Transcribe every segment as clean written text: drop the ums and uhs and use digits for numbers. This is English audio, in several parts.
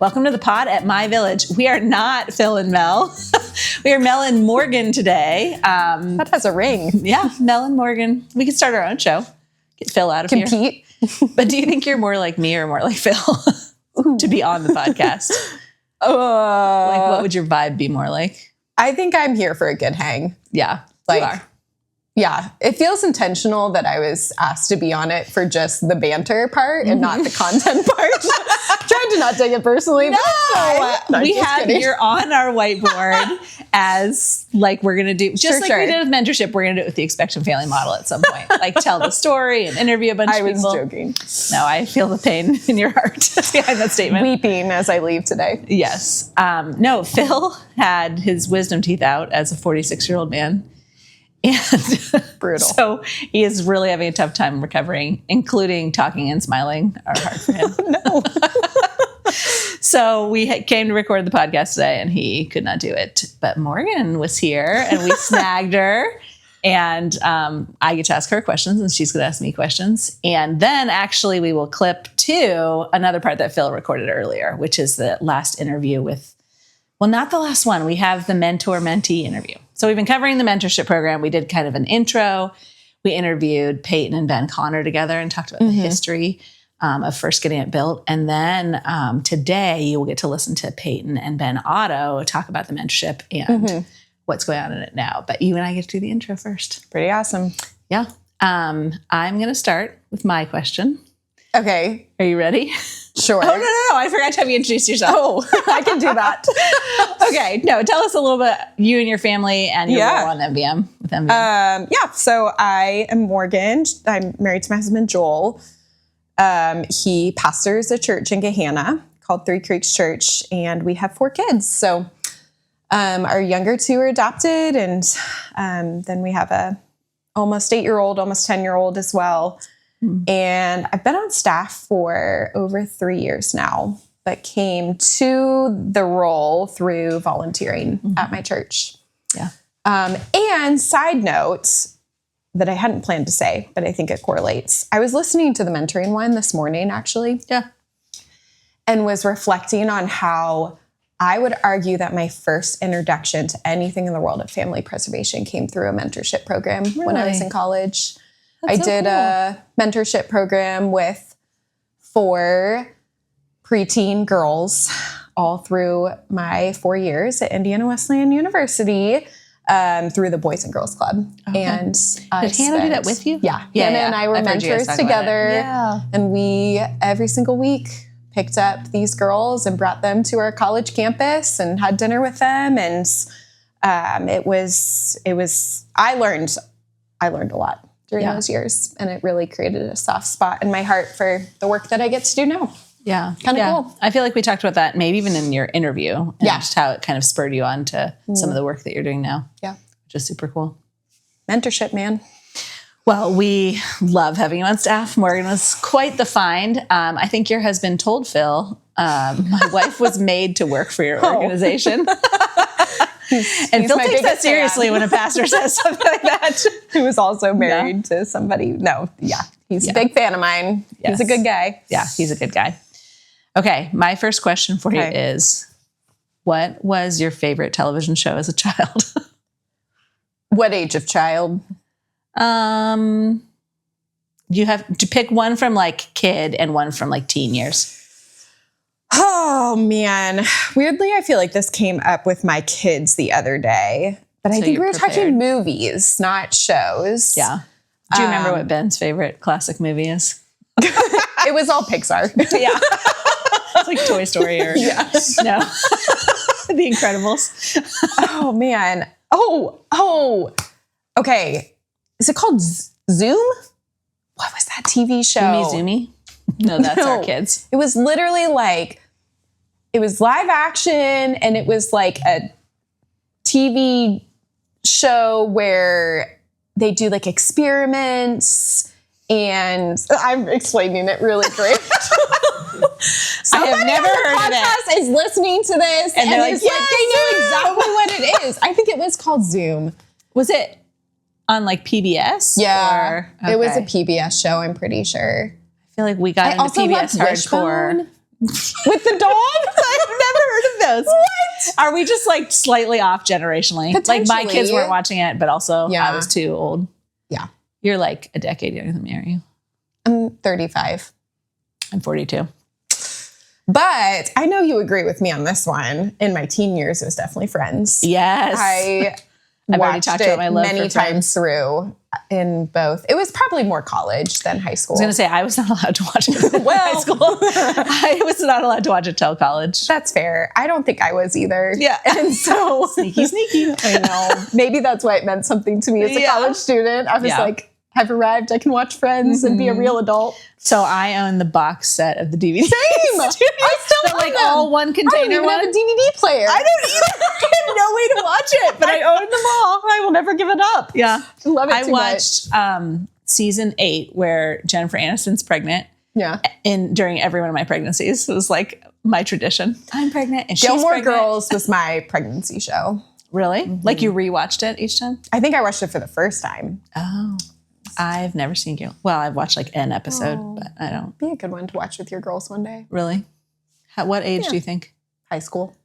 Welcome to the pod at my village. We are not Phil and Mel. We are Mel and Morgan today. That has a ring. Yeah, Mel and Morgan. We could start our own show. Get Phil out of here. Compete. But do you think you're more like me or more like Phil to be on the podcast? Like, what would your vibe be more like? I think I'm here for a good hang. Yeah, like, you are. Yeah, it feels intentional that I was asked to be on it for just the banter part and not the content part. Trying to not take it personally. No, we have you're on our whiteboard as like we're gonna do just we did with mentorship. We're gonna do it with the expectant family model at some point. Like tell the story and interview a bunch of people. I was joking. No, I feel the pain in your heart behind that statement. Weeping as I leave today. Yes. No, Phil had his wisdom teeth out as a 46-year-old man. And brutal. So he is really having a tough time recovering, including talking and smiling are hard for him. No. So we came to record the podcast today and he could not do it. But Morgan was here and we snagged her. And I get to ask her questions and she's going to ask me questions. And then actually we will clip to another part that Phil recorded earlier, which is the last interview with, well, not the last one. We have the mentor-mentee interview. So we've been covering the mentorship program. We did kind of an intro. We interviewed Payton and Ben together and talked about the history of first getting it built. And then today you will get to listen to Payton and Ben Otto talk about the mentorship and what's going on in it now. But you and I get to do the intro first. Pretty awesome. Yeah. I'm going to start with my question. Okay. Are you ready? Sure. Oh, no. I forgot to have you introduce yourself. Oh, I can do that. Okay. No, tell us a little bit, you and your family and your role on MBM with MBM. So I am Morgan. I'm married to my husband, Joel. He pastors a church in Gahanna called Three Creeks Church, and we have 4 kids. So our younger 2 are adopted, and then we have a almost 8-year-old, almost 10-year-old as well. And I've been on staff for over 3 years now, but came to the role through volunteering at my church. Yeah. And side note that I hadn't planned to say, but I think it correlates. I was listening to the mentoring one this morning, actually. Yeah. And was reflecting on how I would argue that my first introduction to anything in the world of family preservation came through a mentorship program when I was in college. I did a mentorship program with 4 preteen girls all through my 4 years at Indiana Wesleyan University through the Boys and Girls Club. Okay. And did Hannah do that with you? Yeah. Hannah and I were mentors together. Yeah. And we, every single week, picked up these girls and brought them to our college campus and had dinner with them. And it was I learned a lot during those years. And it really created a soft spot in my heart for the work that I get to do now. Yeah. Kind of cool. I feel like we talked about that maybe even in your interview. And just how it kind of spurred you on to some of the work that you're doing now. Yeah. Which is super cool. Mentorship, man. Well, we love having you on staff. Morgan was quite the find. I think your husband told Phil, my wife was made to work for your organization. And Phil takes that seriously when a pastor says something like that. Who was also married to somebody. He's a big fan of mine. Yes. He's a good guy. Yeah, he's a good guy. Okay, my first question for you is, what was your favorite television show as a child? What age of child? You have to pick one from like kid and one from like teen years. Oh, man. Weirdly, I feel like this came up with my kids the other day. But I think we were talking movies, not shows. Yeah. Do you remember what Ben's favorite classic movie is? It was all Pixar. Yeah. It's like Toy Story or... No. The Incredibles. Oh, man. Oh. Okay. Is it called Zoom? What was that TV show? Zoomy? No, that's our kids. It was literally like... It was live action, and it was like a TV show where they do like experiments, and I'm explaining it really great. I have never heard of it. Is listening to this, and they're like, they know exactly what it is. I think it was called Zoom. Was it on like PBS? Yeah, it was a PBS show. I'm pretty sure. I feel like we got into PBS hardcore. With the dogs? those. What? Are we just like slightly off generationally? Like my kids weren't watching it, but also I was too old. Yeah. You're like a decade younger than me, are you? I'm 35. I'm 42. But I know you agree with me on this one. In my teen years, it was definitely Friends. Yes. I've already talked about my love many times through in both. It was probably more college than high school. I was going to say, I was not allowed to watch it in high school. I was not allowed to watch it till college. That's fair. I don't think I was either. Yeah. And so sneaky. I know. Maybe that's why it meant something to me as a college student. I was like, I've arrived. I can watch Friends and be a real adult. So I own the box set of the DVD. Same. I still like all one container. I don't even have a DVD player. I don't either. I have no way to watch it, but I own them all. I will never give it up. Yeah. I love it I watched season 8 where Jennifer Aniston's pregnant. Yeah. During every one of my pregnancies. It was like my tradition. I'm pregnant and she's Gilmore pregnant. Girls was my pregnancy show. Really? Like you rewatched it each time? I think I watched it for the first time. Oh. I've never seen Gilmore. Well, I've watched like an episode, but I don't. Be a good one to watch with your girls one day. Really? What age do you think? High school.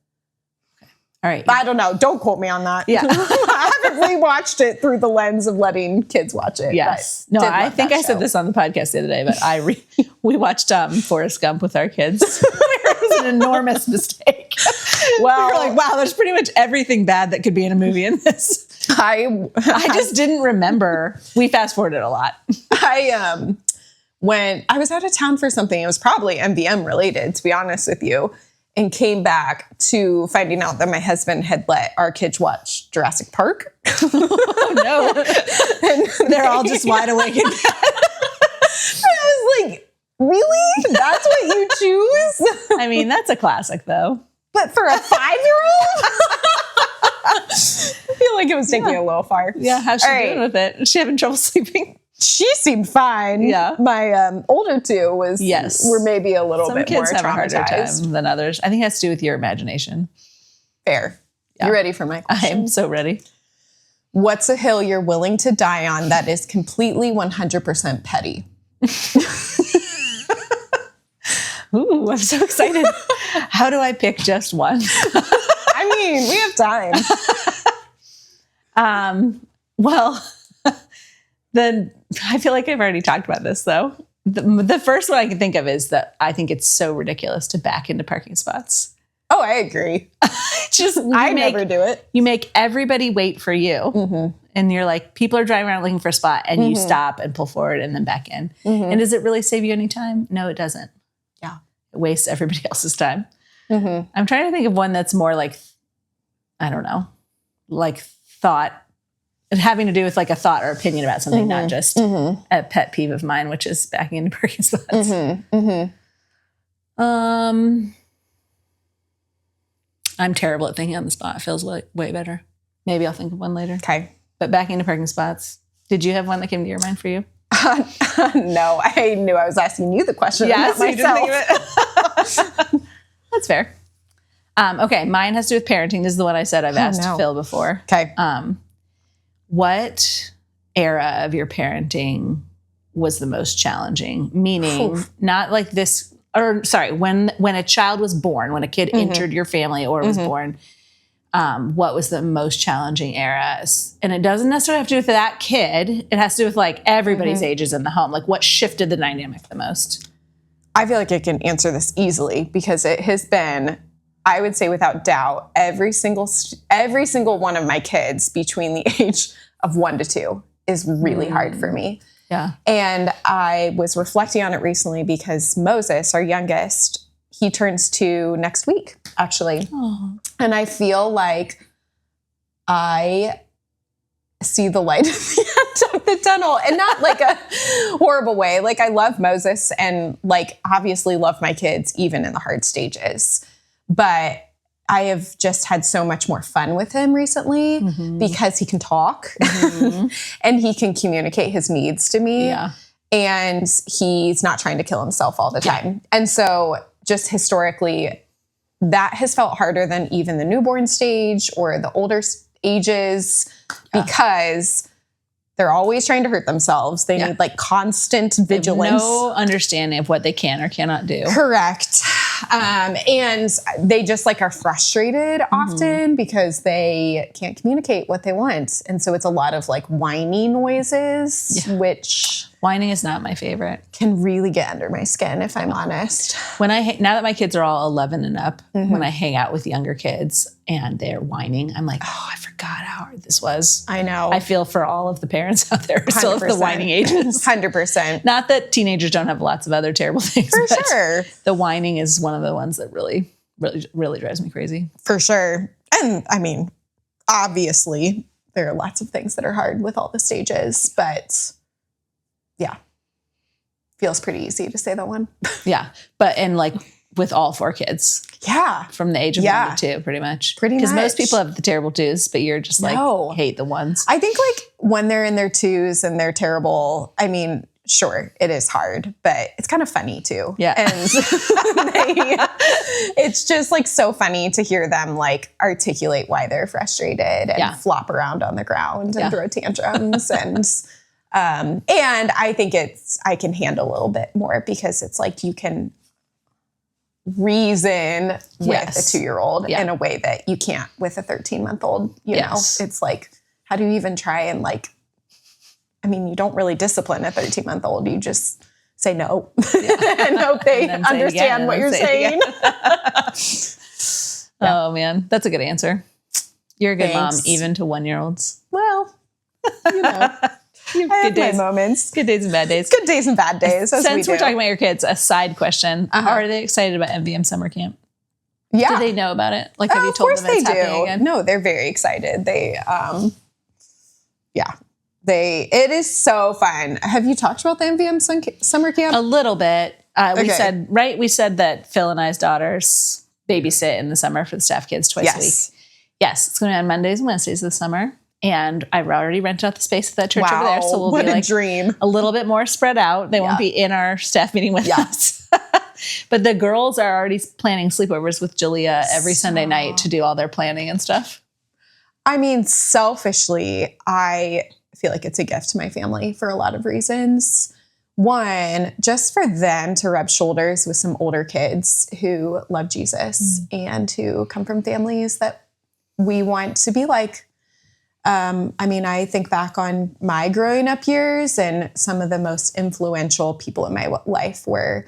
Okay. All right. I don't know. Don't quote me on that. Yeah. I haven't rewatched it through the lens of letting kids watch it. Yes. No, I think I said this on the podcast the other day, but we watched Forrest Gump with our kids. It was an enormous mistake. Well, we were like, wow, there's pretty much everything bad that could be in a movie in this. I just didn't remember. We fast forwarded a lot. When I was out of town for something, it was probably MVM related, to be honest with you, and came back to finding out that my husband had let our kids watch Jurassic Park. Oh no. And they're all just wide awake in bed. I was like, really? That's what you choose? I mean, that's a classic though. But for a 5-year-old? I feel like it was taking a little far. Yeah, how's she doing with it? Is she having trouble sleeping? She seemed fine. Yeah. My older two were maybe a little bit more traumatized. Some kids have a harder time than others. I think it has to do with your imagination. Fair. Yeah. You ready for my question? I'm so ready. What's a hill you're willing to die on that is completely 100% petty? Ooh, I'm so excited. How do I pick just one? I mean, we have time. Well, then I feel like I've already talked about this though. The first one I can think of is that I think it's so ridiculous to back into parking spots. Oh, I agree. I never do it. You make everybody wait for you. And you're like, people are driving around looking for a spot and you stop and pull forward and then back in. And does it really save you any time? No, it doesn't. Yeah. It wastes everybody else's time. I'm trying to think of one that's more like, I don't know, like thought, having to do with like a thought or opinion about something, not just a pet peeve of mine, which is backing into parking spots. I'm terrible at thinking on the spot. It feels like way better. Maybe I'll think of one later. Okay. But backing into parking spots. Did you have one that came to your mind for you? No, I knew I was asking you the question. Yeah, so myself. You didn't think of it. That's fair. Okay, mine has to do with parenting. This is the one I said I've asked Phil before. Okay. What era of your parenting was the most challenging? Meaning, not like this, or sorry, when a child was born, when a kid entered your family or was born, what was the most challenging eras? And it doesn't necessarily have to do with that kid. It has to do with like everybody's ages in the home. Like what shifted the dynamic the most? I feel like I can answer this easily because it has been, I would say without doubt, every single one of my kids between the age of 1 to 2 is really hard for me. Yeah. And I was reflecting on it recently because Moses, our youngest, he turns 2 next week, actually. Aww. And I feel like I see the light at the end of the tunnel, and not like a horrible way. Like I love Moses and like obviously love my kids even in the hard stages. But I have just had so much more fun with him recently because he can talk and he can communicate his needs to me. Yeah. And he's not trying to kill himself all the time. Yeah. And so just historically, that has felt harder than even the newborn stage or the older ages because they're always trying to hurt themselves. They need like constant vigilance. No understanding of what they can or cannot do. Correct. And they just like are frustrated often because they can't communicate what they want. And so it's a lot of like whiny noises, which Whining is not my favorite. can really get under my skin, if I'm honest. When now that my kids are all 11 and up, when I hang out with younger kids and they're whining, I'm like, oh, I forgot how hard this was. I know. I feel for all of the parents out there who still have the 100%. whining ages. 100%. Not that teenagers don't have lots of other terrible things. For but sure. the whining is one of the ones that really, really, really drives me crazy. For sure. And I mean, obviously, there are lots of things that are hard with all the stages, but yeah, feels pretty easy to say that one. Yeah. And like with all 4 kids. Yeah. From the age of 1 to 2, pretty much. Because most people have the terrible 2s, but you're just like, hate the 1s. I think like when they're in their 2s and they're terrible, I mean, sure, it is hard, but it's kind of funny too. Yeah. And it's just like so funny to hear them like articulate why they're frustrated and flop around on the ground and throw tantrums. And I think I can handle a little bit more because it's like you can reason with a 2-year-old in a way that you can't with a 13-month-old, you know? It's like, how do you even try and like, I mean, you don't really discipline a 13-month-old. You just say no and hope they understand what you're saying. Oh man, that's a good answer. You're a good mom, even to 1-year-olds. Well, you know. Good days, moments. Good days and bad days. Good days and bad days. Since we're talking about your kids, a side question: are they excited about MVM summer camp? Yeah. Do they know about it? Like, have you told them it's happening again? No, they're very excited. They, it is so fun. Have you talked about the MVM summer camp? A little bit. We said that Phil and I's daughters babysit in the summer for the staff kids twice a week. Yes, it's going to be on Mondays and Wednesdays this summer. And I've already rented out the space at that church over there. So we'll be like dream. A little bit more spread out. They won't be in our staff meeting with us. But the girls are already planning sleepovers with Julia every Sunday night to do all their planning and stuff. I mean, selfishly, I feel like it's a gift to my family for a lot of reasons. One, just for them to rub shoulders with some older kids who love Jesus and who come from families that we want to be like. I mean, I think back on my growing up years, and some of the most influential people in my life were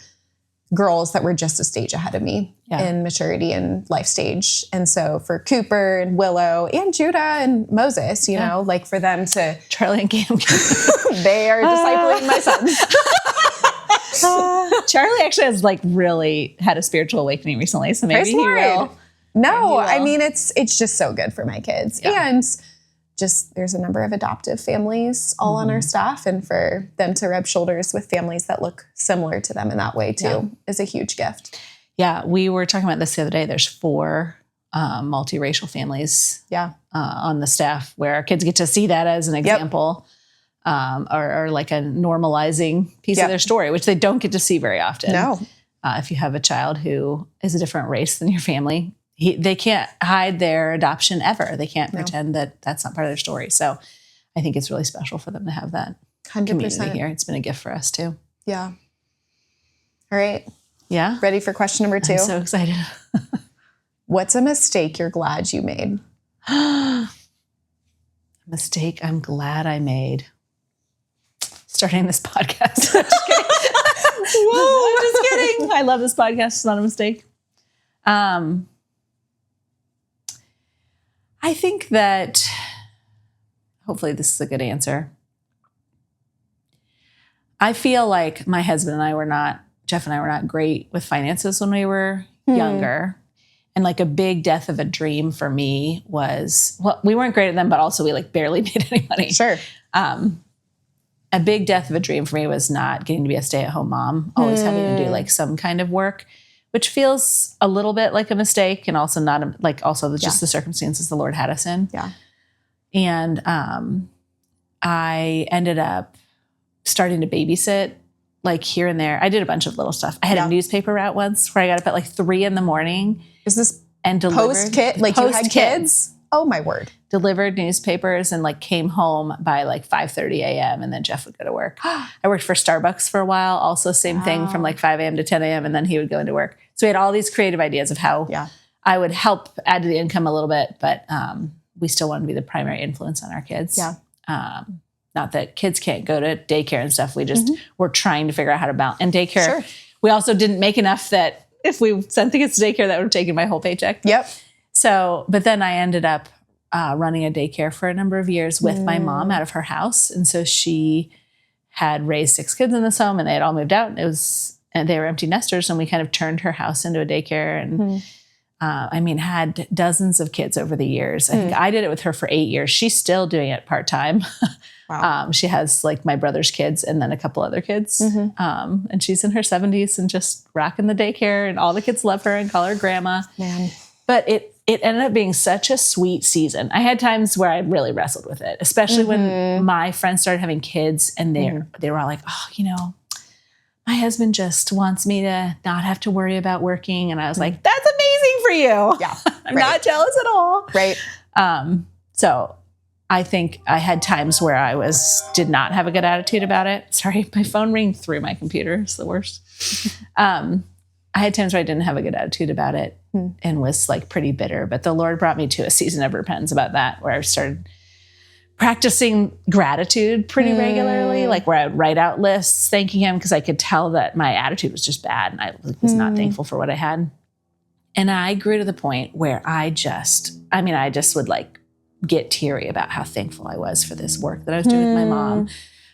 girls that were just a stage ahead of me in maturity and life stage. And so for Cooper and Willow and Judah and Moses, you know, like for them to... Charlie and Cam. They are discipling my sons. Charlie actually has like really had a spiritual awakening recently, so maybe he will. No, I mean, it's just so good for my kids. Yeah. And just there's a number of adoptive families all on our staff, and for them to rub shoulders with families that look similar to them in that way too is a huge gift. Yeah, we were talking about this the other day. There's 4 multiracial families on the staff where our kids get to see that as an example or like a normalizing piece of their story, which they don't get to see very often. No. If you have a child who is a different race than your family, they can't hide their adoption ever. They can't pretend that that's not part of their story. So I think it's really special for them to have that 100%. Community here. It's been a gift for us too. Yeah. All right. Yeah. Ready for question number 2? I'm so excited. What's a mistake you're glad you made? Mistake I'm glad I made. Starting this podcast. I'm just kidding. Whoa, I'm just kidding. I love this podcast. It's not a mistake. I think that hopefully this is a good answer. I feel like my husband and I were not, Jeff and I were not great with finances when we were younger. And like a big death of a dream for me was, well, we weren't great at them, but also we like barely made any money. Sure. A big death of a dream for me was not getting to be a stay-at-home mom, always having to do like some kind of work, which feels a little bit like a mistake, and also not also just the circumstances the Lord had us in. Yeah. And I ended up starting to babysit like here and there. I did a bunch of little stuff. I had a newspaper route once where I got up at like 3 a.m. Is this and delivered post-kid? Like you had kids? Oh my word. Delivered newspapers and like came home by like 5:30 a.m. and then Jeff would go to work. I worked for Starbucks for a while. Also same thing from like 5 a.m. to 10 a.m. and then he would go into work. So we had all these creative ideas of how Yeah. I would help add to the income a little bit, but we still wanted to be the primary influence on our kids. Yeah. Not that kids can't go to daycare and stuff. We just were trying to figure out how to balance. And daycare, Sure. we also didn't make enough that if we sent the kids to daycare, that would have taken my whole paycheck. Yep. So, but then I ended up running a daycare for a number of years with my mom out of her house. And so she had raised 6 kids in this home and they had all moved out. And they were empty nesters, and we kind of turned her house into a daycare and had dozens of kids over the years. I think I did it with her for 8 years. She's still doing it part-time. Wow. She has like my brother's kids and then a couple other kids. And she's in her 70s and just rocking the daycare, and all the kids love her and call her grandma. Man. But it ended up being such a sweet season. I had times where I really wrestled with it, especially when my friends started having kids and they were all like, oh, my husband just wants me to not have to worry about working. And I was like, that's amazing for you. Yeah. I'm not jealous at all. Right. So I think I had times where I did not have a good attitude about it. Sorry, my phone rang through my computer. It's the worst. I had times where I didn't have a good attitude about it and was like pretty bitter. But the Lord brought me to a season of repentance about that, where I started practicing gratitude pretty regularly, like where I would write out lists thanking him because I could tell that my attitude was just bad and I was not thankful for what I had. And I grew to the point where I just would like get teary about how thankful I was for this work that I was doing with my mom.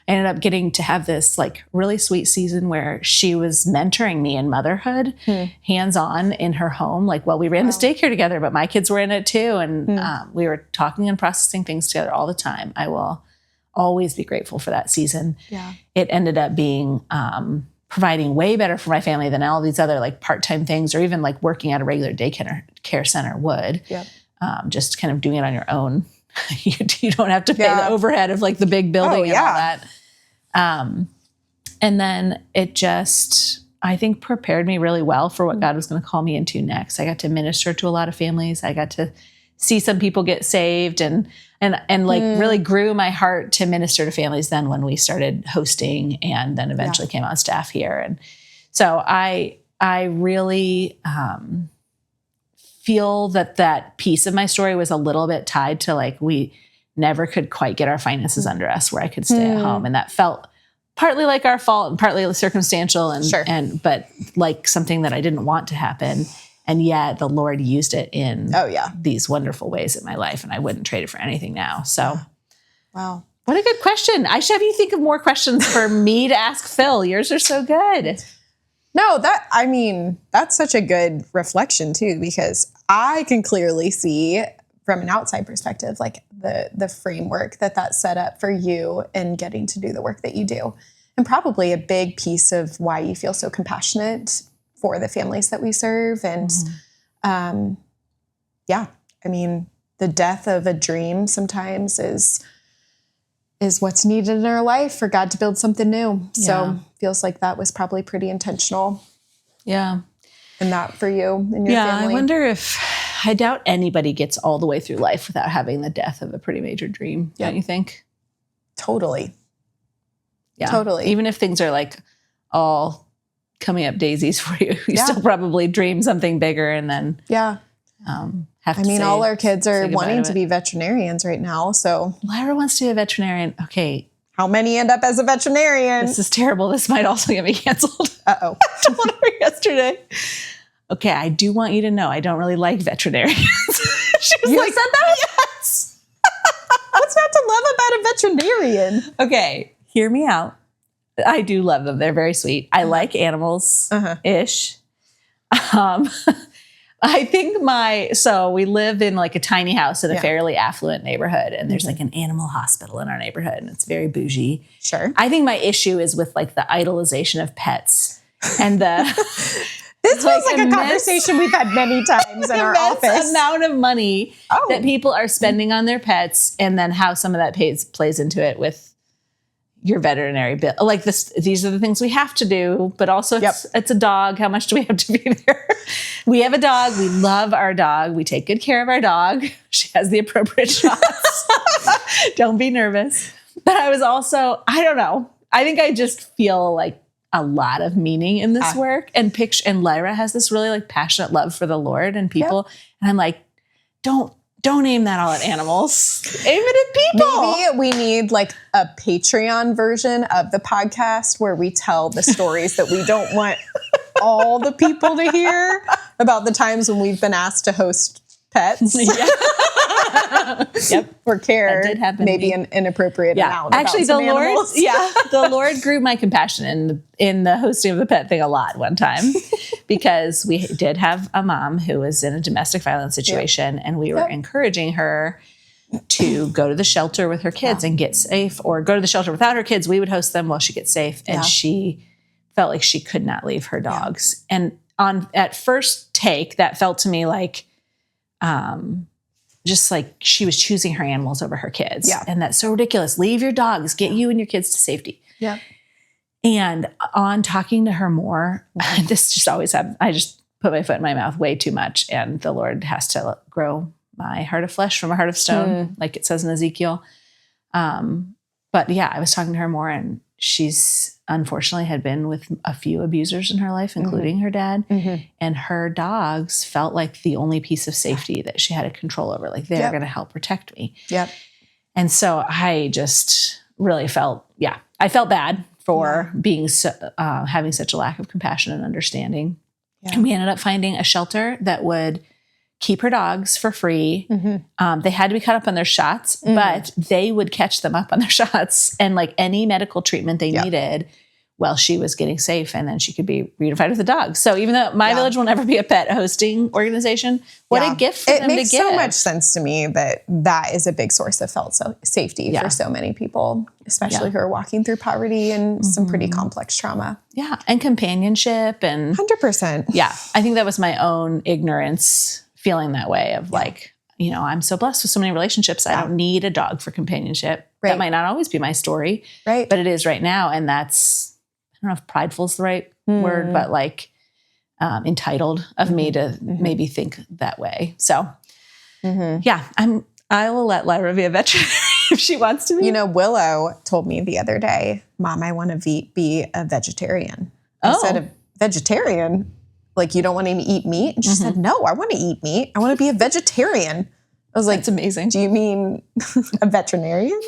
I ended up getting to have this like really sweet season where she was mentoring me in motherhood, hands-on in her home. Like, well, we ran this daycare together, but my kids were in it too. And we were talking and processing things together all the time. I will always be grateful for that season. Yeah. It ended up being providing way better for my family than all these other like part-time things, or even like working at a regular daycare center would. Yep. Just kind of doing it on your own. You don't have to pay the overhead of like the big building and all that. And then it just, I think, prepared me really well for what God was going to call me into next. I got to minister to a lot of families. I got to see some people get saved and like really grew my heart to minister to families then when we started hosting and then eventually came on staff here. And so I really feel that piece of my story was a little bit tied to like, we never could quite get our finances under us where I could stay at home. And that felt partly like our fault and partly circumstantial but like something that I didn't want to happen. And yet the Lord used it in these wonderful ways in my life. And I wouldn't trade it for anything now. So, wow. What a good question. I should have you think of more questions for me to ask Phil. Yours are so good. No, that's such a good reflection too, because I can clearly see from an outside perspective, like the framework that set up for you in getting to do the work that you do. And probably a big piece of why you feel so compassionate for the families that we serve. And the death of a dream sometimes is what's needed in our life for God to build something new. Yeah. So feels like that was probably pretty intentional. Yeah. And that for you and your family. I wonder I doubt anybody gets all the way through life without having the death of a pretty major dream. Yep. Don't you think? Totally. Yeah. Totally. Even if things are like all coming up daisies for you, you still probably dream something bigger and then have to all our kids are wanting to be veterinarians right now. So Lyra wants to be a veterinarian. Okay. How many end up as a veterinarian? This is terrible. This might also get me canceled. Uh-oh. I told her yesterday. Okay, I do want you to know I don't really like veterinarians. She was you like, said that? Yes. What's not to love about a veterinarian? Okay, hear me out. I do love them. They're very sweet. I like animals-ish. I think we live in like a tiny house in a fairly affluent neighborhood, and there's like an animal hospital in our neighborhood, and it's very bougie. Sure. I think my issue is with like the idolization of pets and the... This feels like a conversation we've had many times in our office. Amount of money that people are spending on their pets, and then how some of that plays into it with your veterinary bill. Like these are the things we have to do, but also it's a dog. How much do we have to be there? We have a dog. We love our dog. We take good care of our dog. She has the appropriate shots. Don't be nervous. But I was also, I don't know. I think I just feel like a lot of meaning in this work. And Lyra has this really like passionate love for the Lord and people. And I'm like, don't aim that all at animals. Aim it at people. Maybe we need like a Patreon version of the podcast where we tell the stories that we don't want all the people to hear about the times when we've been asked to host pets. Yep. Or care. That did happen maybe an inappropriate amount. Actually, about some animals. the Lord grew my compassion in the hosting of the pet thing a lot one time, because we did have a mom who was in a domestic violence situation, and we were encouraging her to go to the shelter with her kids and get safe, or go to the shelter without her kids. We would host them while she gets safe, and she felt like she could not leave her dogs. And at first take, that felt to me like, just like she was choosing her animals over her kids. Yeah. And that's so ridiculous. Leave your dogs, get you and your kids to safety. Yeah. And on talking to her more, this just always happened. I just put my foot in my mouth way too much. And the Lord has to grow my heart of flesh from a heart of stone, like it says in Ezekiel. But yeah, I was talking to her more, and she's unfortunately had been with a few abusers in her life, including her dad. And her dogs felt like the only piece of safety that she had a control over. Like, they're going to help protect me. And so I just really felt, I felt bad for being having such a lack of compassion and understanding. And we ended up finding a shelter that would keep her dogs for free. They had to be cut up on their shots, but they would catch them up on their shots, and like any medical treatment they needed while she was getting safe, and then she could be reunified with the dogs. So even though my village will never be a pet hosting organization, what a gift for them to give. It makes so much sense to me that is a big source of felt safety for so many people, especially who are walking through poverty and some pretty complex trauma. Yeah. And companionship and 100%. Yeah. I think that was my own ignorance feeling that way of like, I'm so blessed with so many relationships. I don't need a dog for companionship. That might not always be my story, but it is right now. And that's, I don't know if prideful is the right word, but like entitled of me to maybe think that way. So I will let Lyra be a veterinarian if she wants to be. Willow told me the other day, Mom, I want to be a vegetarian. I said, a vegetarian? Like, you don't want to eat meat? And she said, no, I want to eat meat. I want to be a vegetarian. I was like, that's amazing. Do you mean a veterinarian?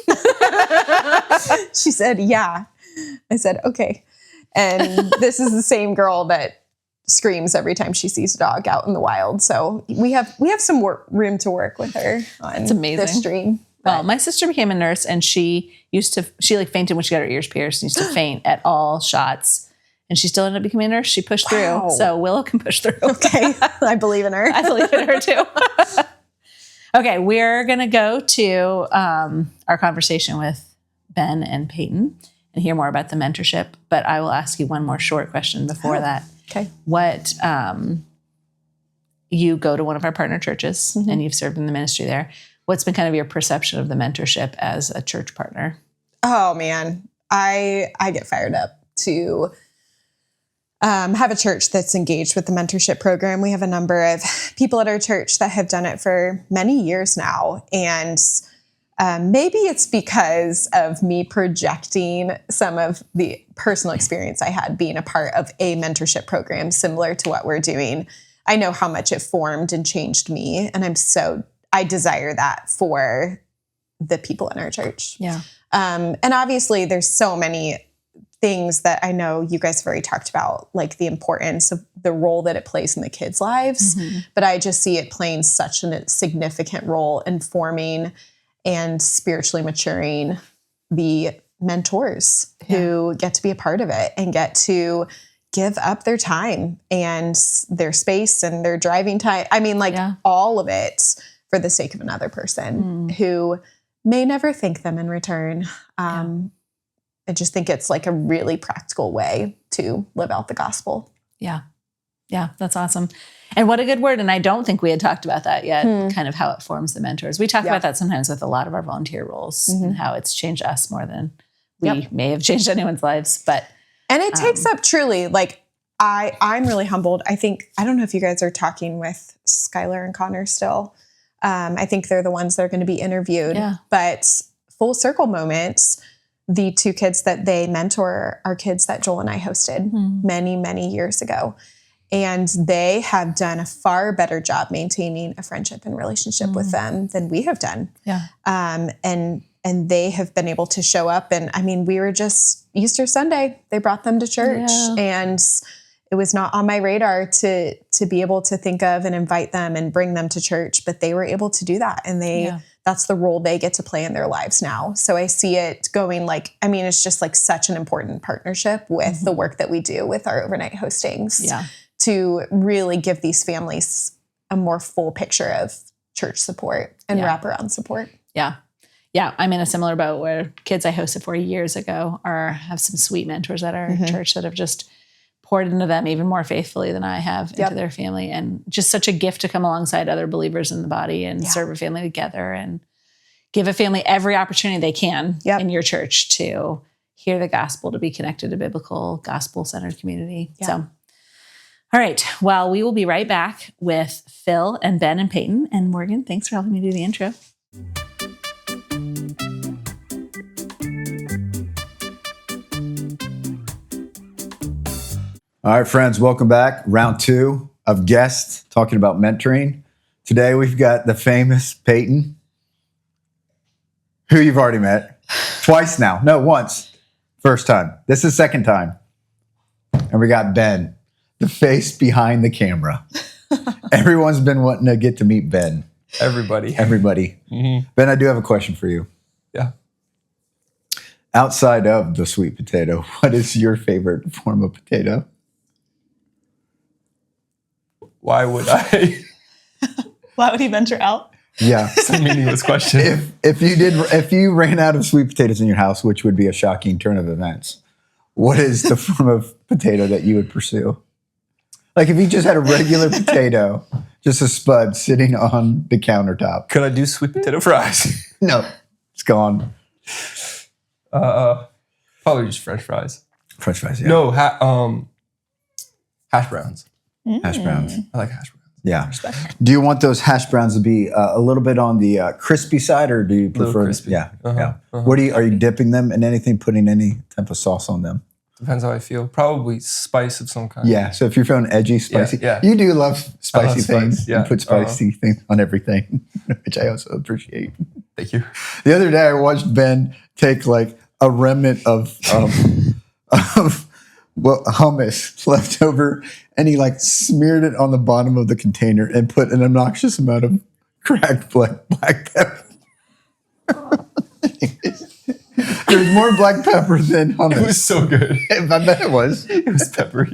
She said, yeah. I said, okay. And this is the same girl that screams every time she sees a dog out in the wild. So we have some room to work with her on this stream. Well, my sister became a nurse, and she like fainted when she got her ears pierced, and used to faint at all shots. And she still ended up becoming a nurse. She pushed through. So Willow can push through. Okay. I believe in her. I believe in her too. Okay. We're going to go to our conversation with Ben and Payton and hear more about the mentorship. But I will ask you one more short question before that. Okay. What, you go to one of our partner churches and you've served in the ministry there. What's been kind of your perception of the mentorship as a church partner? Oh man, I get fired up to have a church that's engaged with the mentorship program. We have a number of people at our church that have done it for many years now. And maybe it's because of me projecting some of the personal experience I had being a part of a mentorship program similar to what we're doing. I know how much it formed and changed me. And I desire that for the people in our church. Yeah. And obviously there's so many things that I know you guys have already talked about, like the importance of the role that it plays in the kids' lives. But I just see it playing such a significant role in forming and spiritually maturing the mentors who get to be a part of it and get to give up their time and their space and their driving time. I mean, all of it for the sake of another person who may never thank them in return. I just think it's like a really practical way to live out the gospel. Yeah. Yeah, that's awesome. And what a good word. And I don't think we had talked about that yet, kind of how it forms the mentors. We talk about that sometimes with a lot of our volunteer roles and how it's changed us more than we may have changed anyone's lives. And it takes up truly, like, I'm really humbled. I don't know if you guys are talking with Skylar and Connor still. I think they're the ones that are going to be interviewed. But Full Circle Moments, the two kids that they mentor are kids that Joel and I hosted many, many years ago. And they have done a far better job maintaining a friendship and relationship with them than we have done. Yeah. And they have been able to show up. And I mean, we were just Easter Sunday, they brought them to church, and it was not on my radar to be able to think of and invite them and bring them to church, but they were able to do that. And that's the role they get to play in their lives now. So I see it going it's just like such an important partnership with the work that we do with our overnight hostings to really give these families a more full picture of church support and wraparound support. Yeah. Yeah. I'm in a similar boat where kids I hosted for years ago have some sweet mentors at our church that have just poured into them even more faithfully than I have into their family. And just such a gift to come alongside other believers in the body and serve a family together and give a family every opportunity they can in your church to hear the gospel, to be connected to biblical, gospel-centered community. So, all right. Well, we will be right back with Phil and Ben and Payton. And Morgan, thanks for helping me do the intro. All right, friends, welcome back. Round 2 of guests talking about mentoring. Today we've got the famous Payton, who you've already met twice now. No, once. First time. This is second time. And we got Ben, the face behind the camera. Everyone's been wanting to get to meet Ben. Everybody. Mm-hmm. Ben, I do have a question for you. Yeah. Outside of the sweet potato, what is your favorite form of potato? Why would I? Why would he venture out? Yeah. It's a meaningless question. If you ran out of sweet potatoes in your house, which would be a shocking turn of events, what is the form of potato that you would pursue? Like if you just had a regular potato, just a spud sitting on the countertop. Could I do sweet potato fries? No, it's gone. Probably just French fries. French fries, yeah. No, hash browns. Hash browns. I like hash browns. Yeah. Do you want those hash browns to be a little bit on the crispy side, or do you prefer? Crispy. Yeah. What are you dipping them in anything? Putting any type of sauce on them? Depends how I feel. Probably spice of some kind. Yeah. So if you're feeling edgy, spicy, you do love spicy things. Spice, yeah. You put spicy things on everything, which I also appreciate. Thank you. The other day, I watched Ben take like a remnant of hummus left over, and he like smeared it on the bottom of the container and put an obnoxious amount of cracked black pepper. There's more black pepper than hummus. It was so good. I bet it was. It was peppery.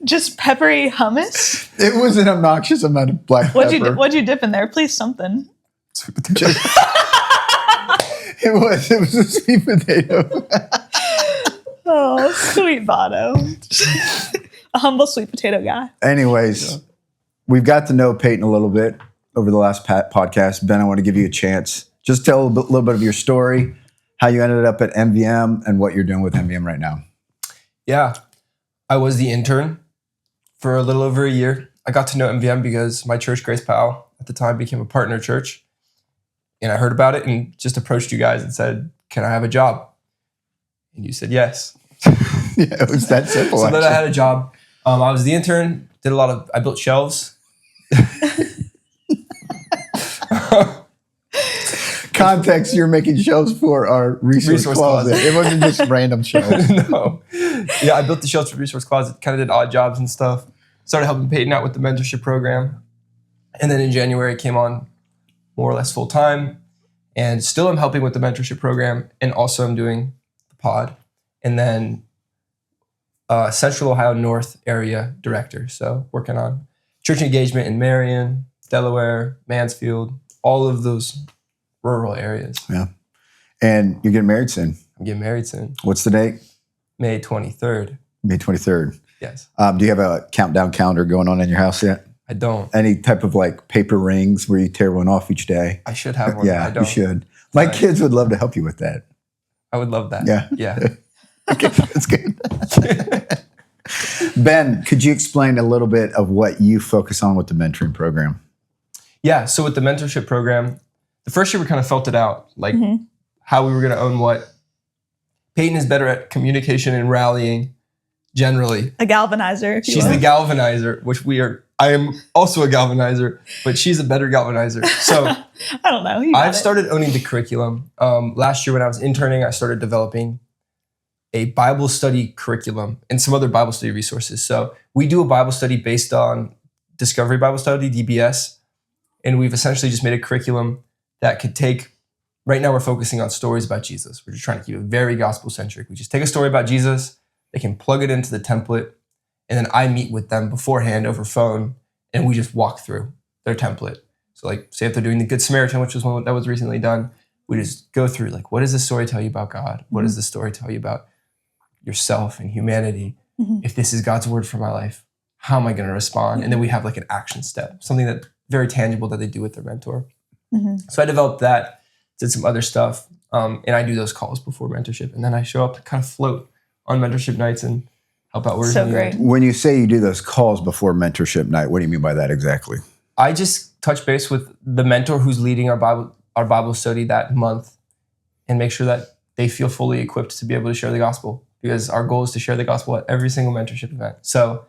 Just peppery hummus? It was an obnoxious amount of black pepper. What'd you dip in there? Please something. Sweet potato. It was a sweet potato. Oh, sweet Botto. A humble sweet potato guy. Anyways, we've got to know Payton a little bit over the last podcast. Ben, I want to give you a chance. Just tell a little bit of your story, how you ended up at MVM, and what you're doing with MVM right now. Yeah. I was the intern for a little over a year. I got to know MVM because my church, Grace Powell, at the time became a partner church. And I heard about it and just approached you guys and said, can I have a job? And you said yes. Yeah, it was that simple. So then I had a job. I was the intern, I built shelves. Context, you're making shelves for our resource closet. It wasn't just random shelves. No. Yeah, I built the shelves for resource closet, kind of did odd jobs and stuff. Started helping Payton out with the mentorship program. And then in January, came on more or less full time. And still am helping with the mentorship program. And also I'm doing the pod. And then Central Ohio North area director. So working on church engagement in Marion, Delaware, Mansfield, all of those rural areas. Yeah. And you're getting married soon. I'm getting married soon. What's the date? May 23rd. May 23rd. Yes. Do you have a countdown calendar going on in your house yet? I don't. Any type of like paper rings where you tear one off each day? I should have one. Yeah, I don't. you should. My kids would love to help you with that. I would love that. Yeah. Yeah. Okay, that's good. Ben, could you explain a little bit of what you focus on with the mentoring program? Yeah. So with the mentorship program, the first year we kind of felt it out, like how we were going to own what. Payton is better at communication and rallying generally. A galvanizer. If you She's will. the galvanizer, which we are. I am also a galvanizer, but she's a better galvanizer. So I don't know. You got I've it. started owning the curriculum. Last year when I was interning, I started developing a Bible study curriculum and some other Bible study resources. So we do a Bible study based on Discovery Bible Study, DBS, and we've essentially just made a curriculum that could take. Right now we're focusing on stories about Jesus. We're just trying to keep it very gospel-centric. We just take a story about Jesus, they can plug it into the template, and then I meet with them beforehand over phone, and we just walk through their template. So like, say if they're doing the Good Samaritan, which was one that was recently done, we just go through like, what does this story tell you about God? What does this story tell you about yourself and humanity? If this is God's word for my life, how am I going to respond? And then we have like an action step, something that very tangible that they do with their mentor. So I developed that, did some other stuff, and I do those calls before mentorship, and then I show up and kind of float on mentorship nights and help out. So great. When you say you do those calls before mentorship night, what do you mean by that exactly? I just touch base with the mentor who's leading our Bible study that month and make sure that they feel fully equipped to be able to share the gospel, because our goal is to share the gospel at every single mentorship event. So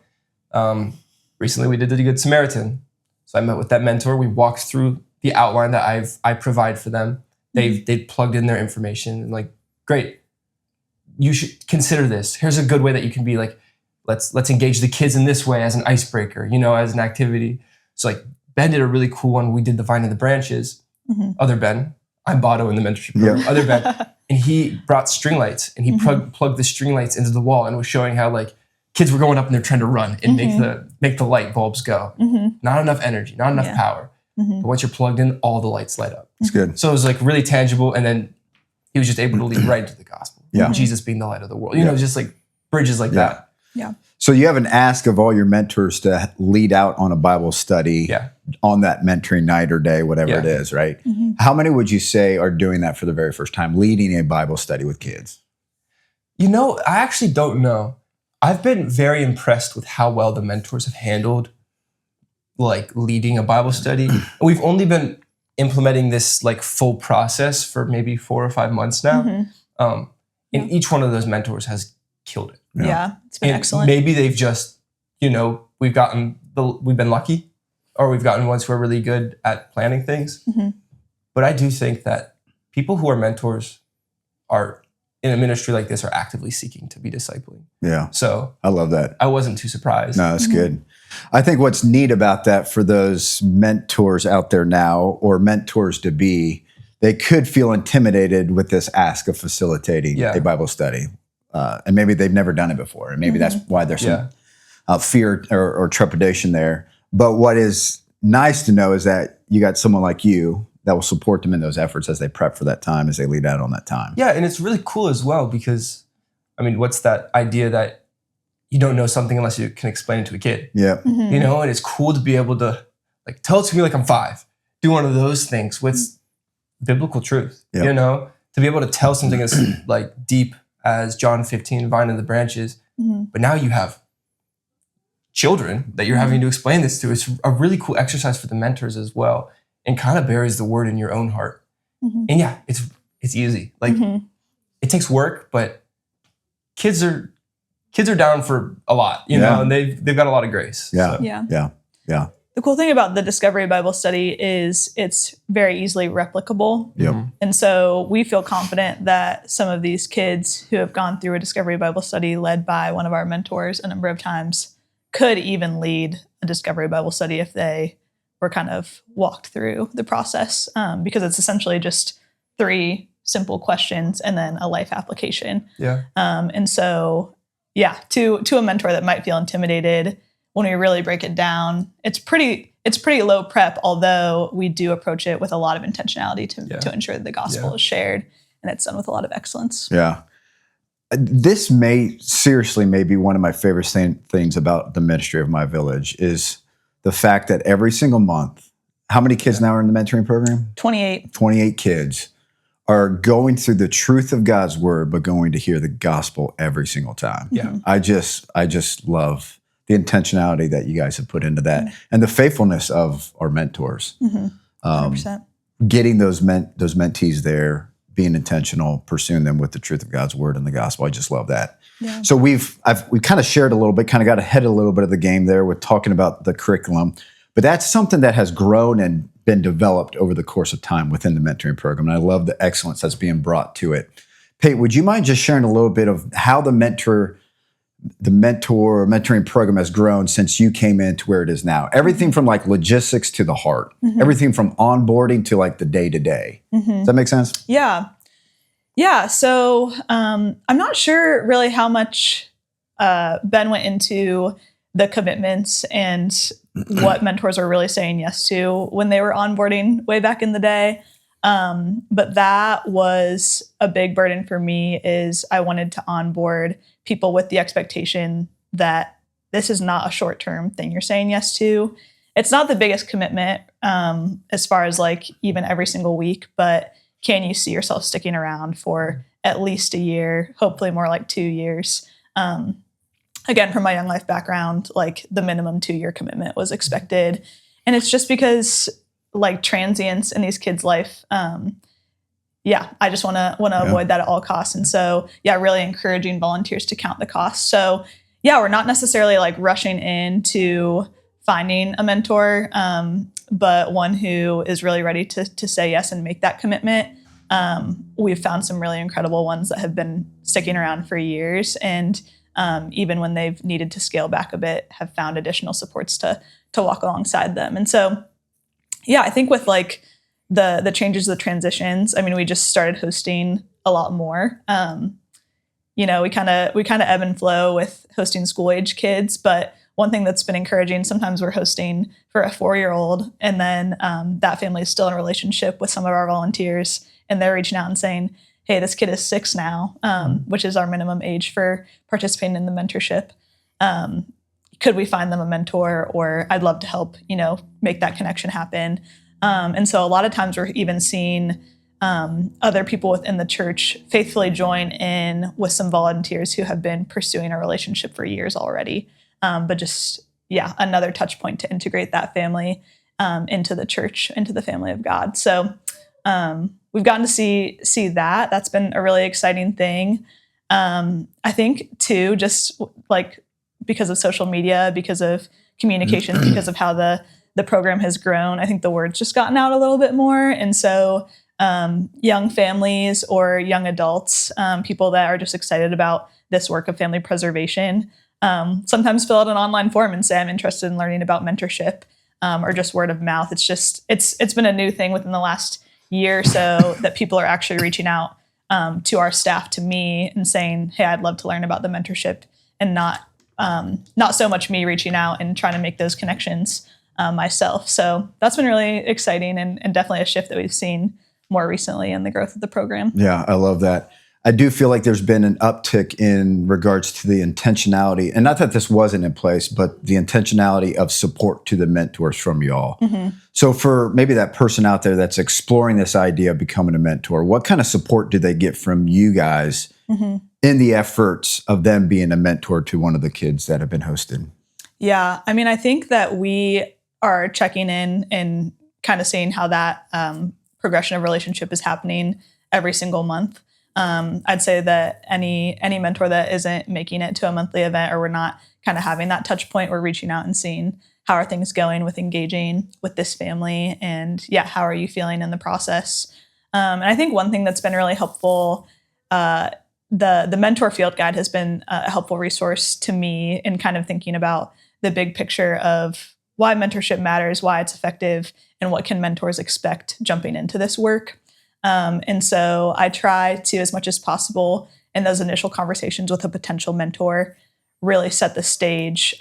recently we did the Good Samaritan. So I met with that mentor. We walked through the outline that I provide for them. They plugged in their information and like, great, you should consider this. Here's a good way that you can be like, let's engage the kids in this way as an icebreaker, as an activity. So like Ben did a really cool one. We did the Vine and the Branches. Other Ben, I'm Botto in the mentorship program. Yeah. Other Ben, and he brought string lights and he plugged the string lights into the wall and was showing how like kids were going up and they're trying to run and make the light bulbs go. Not enough energy, not enough power. But once you're plugged in, all the lights light up. It's good. So it was like really tangible, and then he was just able to lead right into the gospel. Yeah. Jesus being the light of the world. Just like bridges like that. Yeah. So you have an ask of all your mentors to lead out on a Bible study on that mentoring night or day, whatever it is, right? How many would you say are doing that for the very first time, leading a Bible study with kids? I actually don't know. I've been very impressed with how well the mentors have handled like leading a Bible study. We've only been implementing this like full process for maybe 4 or 5 months now. And each one of those mentors has killed it. Yeah, it's been And excellent. Maybe they've just, we've been lucky, or we've gotten ones who are really good at planning things. But I do think that people who are mentors are in a ministry like this are actively seeking to be discipling. Yeah. So I love that. I wasn't too surprised. No, that's good. I think what's neat about that for those mentors out there now, or mentors to be, they could feel intimidated with this ask of facilitating a Bible study. And maybe they've never done it before. And maybe that's why there's some fear or trepidation there. But what is nice to know is that you got someone like you that will support them in those efforts as they prep for that time, as they lead out on that time. Yeah, and it's really cool as well because, what's that idea that you don't know something unless you can explain it to a kid? Yeah. And it's cool to be able to like tell it to me like I'm 5. Do one of those things with biblical truth, to be able to tell something as like deep as John 15, Vine and the Branches, but now you have children that you're having to explain this to. It's a really cool exercise for the mentors as well, and kind of buries the word in your own heart. And yeah, it's easy. Like it takes work, but kids are down for a lot, and they've got a lot of grace. Yeah. So. Yeah. The cool thing about the Discovery Bible Study is it's very easily replicable. Yep. And so we feel confident that some of these kids who have gone through a Discovery Bible Study led by one of our mentors a number of times could even lead a Discovery Bible Study if they were kind of walked through the process, because it's essentially just 3 simple questions and then a life application. Yeah. And so, to a mentor that might feel intimidated, when we really break it down, it's pretty low prep, although we do approach it with a lot of intentionality to ensure that the gospel is shared and it's done with a lot of excellence. Yeah. This may be one of my favorite things about the ministry of my village is the fact that every single month, how many kids now are in the mentoring program? 28. 28 kids are going through the truth of God's word, but going to hear the gospel every single time. Yeah. I just love the intentionality that you guys have put into that and the faithfulness of our mentors. 100%. Getting those mentees there, being intentional, pursuing them with the truth of God's word and the gospel. I just love that. Yeah. So we kind of shared a little bit, kind of got ahead a little bit of the game there with talking about the curriculum, but that's something that has grown and been developed over the course of time within the mentoring program. And I love the excellence that's being brought to it. Payton, would you mind just sharing a little bit of how the mentoring program has grown since you came in to where it is now? Everything from like logistics to the heart, everything from onboarding to like the day to day. Does that make sense? Yeah. Yeah. So I'm not sure really how much Ben went into the commitments and what mentors were really saying yes to when they were onboarding way back in the day. But that was a big burden for me, is I wanted to onboard people with the expectation that this is not a short-term thing you're saying yes to. It's not the biggest commitment as far as like even every single week, but can you see yourself sticking around for at least a year, hopefully more like 2 years? Again, from my Young Life background, like the minimum 2-year commitment was expected. And it's just because like transience in these kids' life, I just want to avoid that at all costs. And so, really encouraging volunteers to count the cost. So, we're not necessarily like rushing into finding a mentor, but one who is really ready to say yes and make that commitment. We've found some really incredible ones that have been sticking around for years, and even when they've needed to scale back a bit, have found additional supports to walk alongside them. And so, I think with like the changes, the transitions, I mean, we just started hosting a lot more. We kind of ebb and flow with hosting school age kids, but one thing that's been encouraging, sometimes we're hosting for a 4-year-old, and then that family is still in a relationship with some of our volunteers, and they're reaching out and saying, hey, this kid is 6 now, which is our minimum age for participating in the mentorship. Could we find them a mentor? Or I'd love to help, make that connection happen. And so a lot of times we're even seeing other people within the church faithfully join in with some volunteers who have been pursuing a relationship for years already. But just, another touch point to integrate that family into the church, into the family of God. So we've gotten to see that. That's been a really exciting thing. I think too, just like because of social media, because of communications, because of how the program has grown, I think the word's just gotten out a little bit more. And so young families or young adults, people that are just excited about this work of family preservation, sometimes fill out an online form and say, I'm interested in learning about mentorship, or just word of mouth. It's been a new thing within the last year or so that people are actually reaching out to our staff, to me, and saying, hey, I'd love to learn about the mentorship, and not so much me reaching out and trying to make those connections myself. So that's been really exciting, and definitely a shift that we've seen more recently in the growth of the program. Yeah, I love that. I do feel like there's been an uptick in regards to the intentionality, and not that this wasn't in place, but the intentionality of support to the mentors from y'all. So for maybe that person out there that's exploring this idea of becoming a mentor, what kind of support do they get from you guys in the efforts of them being a mentor to one of the kids that have been hosted? Yeah, I mean, I think that we are checking in and kind of seeing how that progression of relationship is happening every single month. I'd say that any mentor that isn't making it to a monthly event, or we're not kind of having that touch point, we're reaching out and seeing how are things going with engaging with this family, and how are you feeling in the process? And I think one thing that's been really helpful, the mentor field guide has been a helpful resource to me in kind of thinking about the big picture of why mentorship matters, why it's effective, and what can mentors expect jumping into this work. And so I try to, as much as possible in those initial conversations with a potential mentor, really set the stage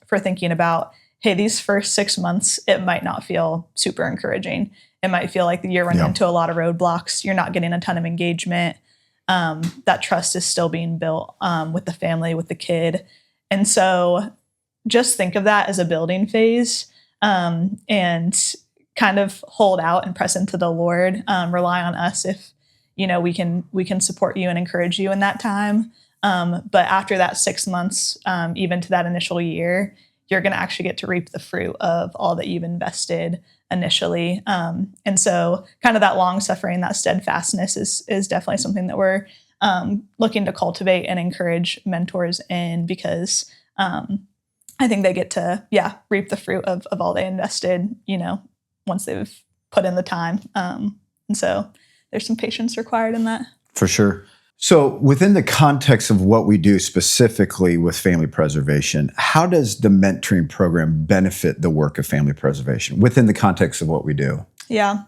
for thinking about, hey, these first 6 months, it might not feel super encouraging. It might feel like you're running into a lot of roadblocks. You're not getting a ton of engagement. That trust is still being built with the family, with the kid. And so just think of that as a building phase, and kind of hold out and press into the Lord, rely on us if, we can support you and encourage you in that time. But after that 6 months, even to that initial year, you're going to actually get to reap the fruit of all that you've invested initially. And so kind of that long suffering, that steadfastness is definitely something that we're looking to cultivate and encourage mentors in, because I think they get to, reap the fruit of all they invested, once they've put in the time. And so there's some patience required in that. For sure. So within the context of what we do specifically with family preservation, how does the mentoring program benefit the work of family preservation within the context of what we do? Yeah.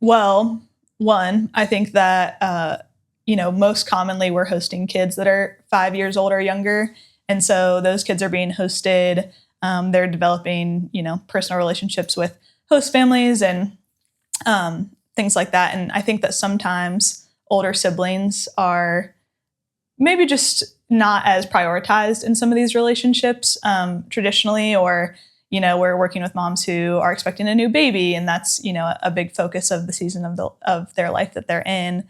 Well, one, I think that, most commonly we're hosting kids that are 5 years old or younger. And so those kids are being hosted. They're developing, personal relationships with host families and things like that. And I think that sometimes older siblings are maybe just not as prioritized in some of these relationships traditionally, or, we're working with moms who are expecting a new baby, and that's, a big focus of the season of their life that they're in.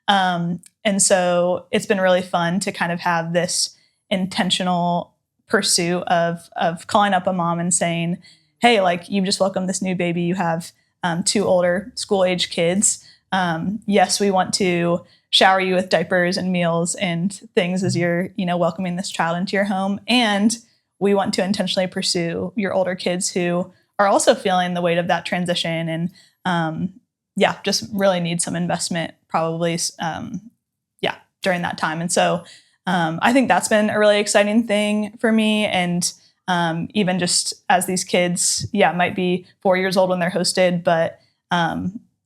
And so it's been really fun to kind of have this intentional pursuit of calling up a mom and saying, hey, like, you've just welcomed this new baby. You have 2 older school-age kids. Yes, we want to shower you with diapers and meals and things as you're, welcoming this child into your home. And we want to intentionally pursue your older kids who are also feeling the weight of that transition and, just really need some investment probably, during that time. And so I think that's been a really exciting thing for me. And even just as these kids, might be 4 years old when they're hosted, but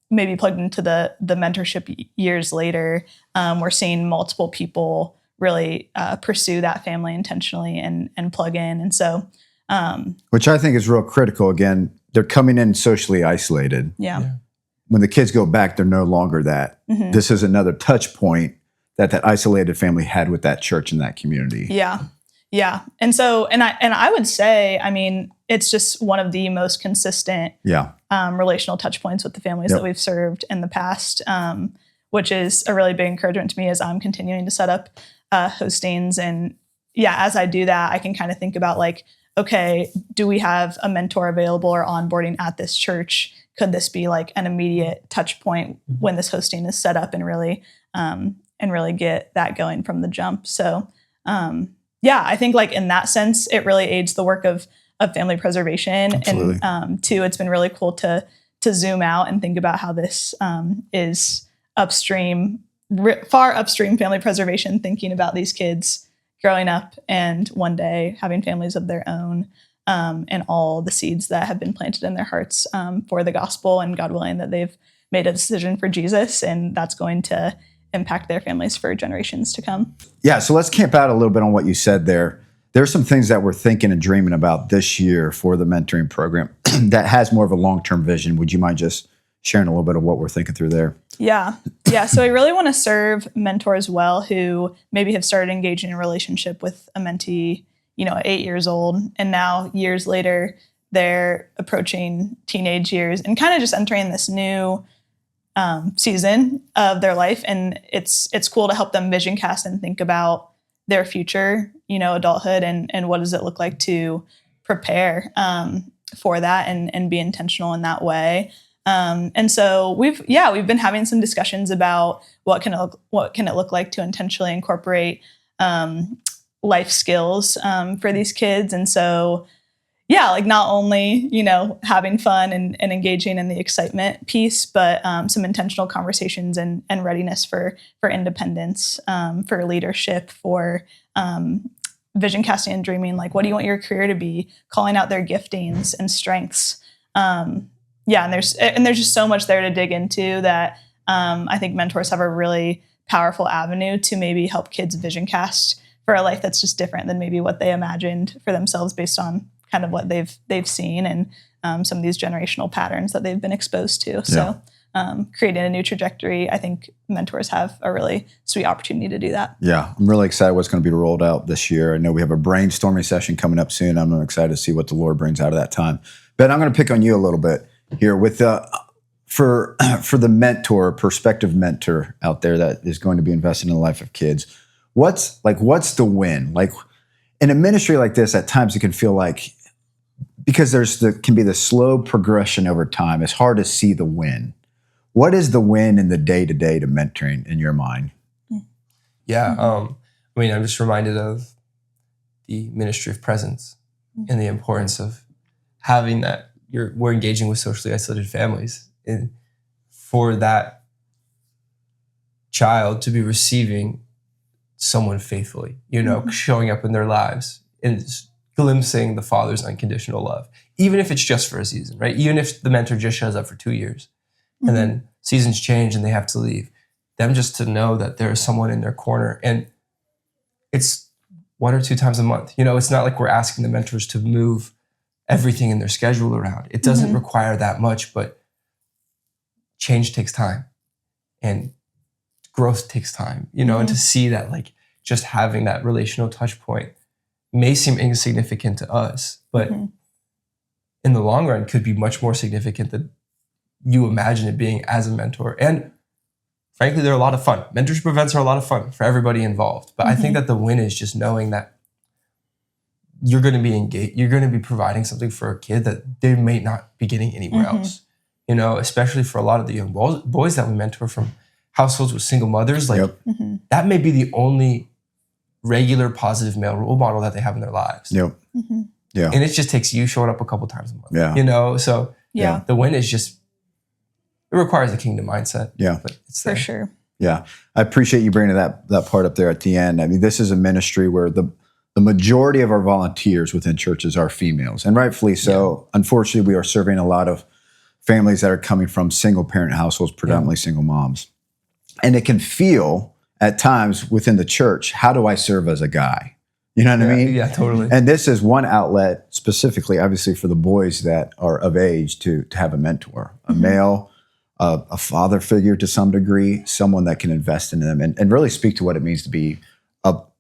maybe plugged into the mentorship years later, we're seeing multiple people really pursue that family intentionally and plug in. And so, which I think is real critical. Again, they're coming in socially isolated. Yeah. When the kids go back, they're no longer that. Mm-hmm. This is another touch point that isolated family had with that church and that community. Yeah. Yeah. And so, and I would say, I mean, it's just one of the most consistent relational touch points with the families that we've served in the past, which is a really big encouragement to me as I'm continuing to set up hostings. And as I do that, I can kind of think about like, okay, do we have a mentor available or onboarding at this church? Could this be like an immediate touch point when this hosting is set up and really get that going from the jump? So, I think like in that sense, it really aids the work of family preservation. Absolutely. And two, it's been really cool to zoom out and think about how this is upstream, far upstream family preservation, thinking about these kids growing up and one day having families of their own, and all the seeds that have been planted in their hearts for the gospel, and God willing that they've made a decision for Jesus, and that's going to impact their families for generations to come. Yeah, so let's camp out a little bit on what you said there. There's some things that we're thinking and dreaming about this year for the mentoring program that has more of a long-term vision. Would you mind just sharing a little bit of what we're thinking through there? Yeah. So I really want to serve mentors well who maybe have started engaging in a relationship with a mentee, 8 years old, and now years later, they're approaching teenage years and kind of just entering this new season of their life. And it's cool to help them vision cast and think about their future, adulthood, and what does it look like to prepare for that and be intentional in that way. And so we've been having some discussions about what can it look like to intentionally incorporate life skills for these kids. And so like not only, having fun and engaging in the excitement piece, but some intentional conversations and readiness for independence, for leadership, for vision casting and dreaming. Like, what do you want your career to be? Calling out their giftings and strengths. And there's just so much there to dig into that I think mentors have a really powerful avenue to maybe help kids vision cast for a life that's just different than maybe what they imagined for themselves based on kind of what they've seen and some of these generational patterns that they've been exposed to. So creating a new trajectory, I think mentors have a really sweet opportunity to do that. Yeah, I'm really excited what's going to be rolled out this year. I know we have a brainstorming session coming up soon. I'm excited to see what the Lord brings out of that time. Ben, I'm going to pick on you a little bit here with for the prospective mentor out there that is going to be invested in the life of kids. What's the win? Like in a ministry like this, at times it can feel like because can be the slow progression over time. It's hard to see the win. What is the win in the day-to-day to mentoring in your mind? Yeah. I mean, I'm just reminded of the ministry of presence and the importance of having that. We're engaging with socially isolated families, and for that child to be receiving someone faithfully, showing up in their lives and glimpsing the Father's unconditional love, even if it's just for a season, right? Even if the mentor just shows up for 2 years and then seasons change and they have to leave, them just to know that there is someone in their corner, and it's 1 or 2 times a month. It's not like we're asking the mentors to move everything in their schedule around. It doesn't require that much, but change takes time and growth takes time, and to see that, like, just having that relational touch point may seem insignificant to us, but in the long run could be much more significant than you imagine it being as a mentor. And frankly, they're a lot of fun. Mentorship events are a lot of fun for everybody involved. But I think that the win is just knowing that you're going to be engaged, you're going to be providing something for a kid that they may not be getting anywhere else. Especially for a lot of the young boys that we mentor from households with single mothers, like that may be the only regular positive male role model that they have in their lives. Yeah. And it just takes you showing up a couple times a month. So the win is just, it requires a kingdom mindset. Yeah. But it's for sure. Yeah. I appreciate you bringing that part up there at the end. I mean, this is a ministry where the majority of our volunteers within churches are females, and rightfully so. Unfortunately, we are serving a lot of families that are coming from single parent households, predominantly single moms. And it can feel at times within the church, how do I serve as a guy? You know what I mean? Yeah, totally. And this is one outlet specifically, obviously, for the boys that are of age to have a mentor, a male, a father figure to some degree, someone that can invest in them and really speak to what it means to be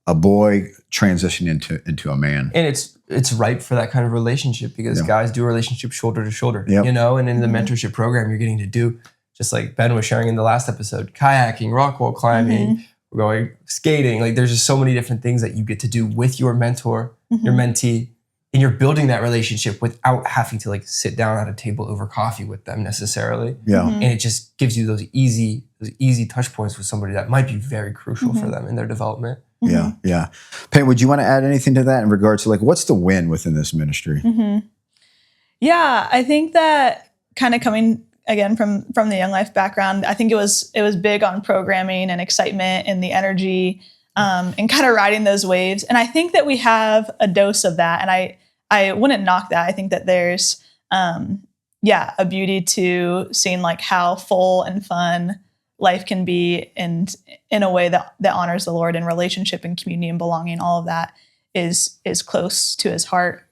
a boy transition into a man. And it's ripe for that kind of relationship because guys do a relationship shoulder to shoulder, and in the mentorship program, you're getting to do, just like Ben was sharing in the last episode, kayaking, rock wall climbing, we're going skating. Like, there's just so many different things that you get to do with your mentor, your mentee, and you're building that relationship without having to like sit down at a table over coffee with them necessarily. Yeah. And it just gives you those easy touch points with somebody that might be very crucial for them in their development. Yeah, yeah. Payton, would you want to add anything to that in regards to like, what's the win within this ministry? Yeah, I think that kind of coming again from the Young Life background, I think it was big on programming and excitement and the energy and kind of riding those waves. And I think that we have a dose of that. And I wouldn't knock that. I think that there's a beauty to seeing like how full and fun life can be, and in a way that honors the Lord, and relationship and community and belonging, all of that is close to his heart.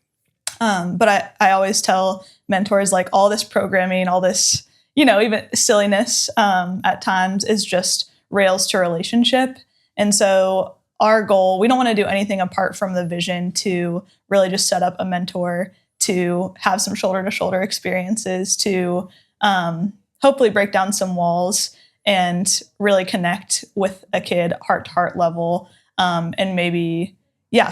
But I always tell mentors, like, all this programming, all this, even silliness at times is just rails to relationship. And so our goal, we don't want to do anything apart from the vision to really just set up a mentor to have some shoulder to shoulder experiences, to hopefully break down some walls and really connect with a kid heart to heart level, and maybe,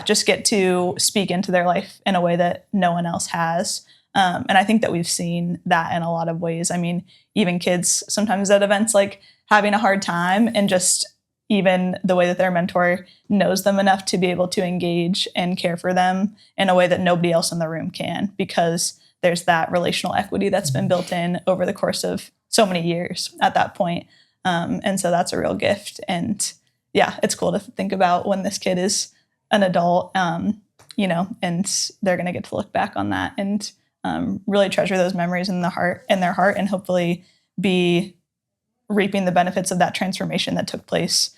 just get to speak into their life in a way that no one else has. And I think that we've seen that in a lot of ways. I mean, even kids sometimes at events, like, having a hard time, and just even the way that their mentor knows them enough to be able to engage and care for them in a way that nobody else in the room can, because there's that relational equity that's been built in over the course of so many years at that point. And so that's a real gift. And it's cool to think about when this kid is an adult, and they're going to get to look back on that and really treasure those memories in their heart, and hopefully be reaping the benefits of that transformation that took place,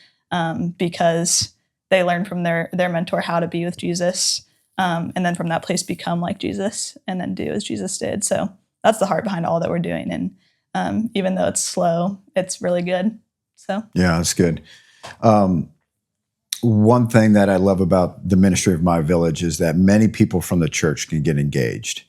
because they learned from their mentor how to be with Jesus, and then from that place become like Jesus, and then do as Jesus did. So that's the heart behind all that we're doing. And even though it's slow, it's really good. So yeah, that's good. One thing that I love about the ministry of My Village is that many people from the church can get engaged.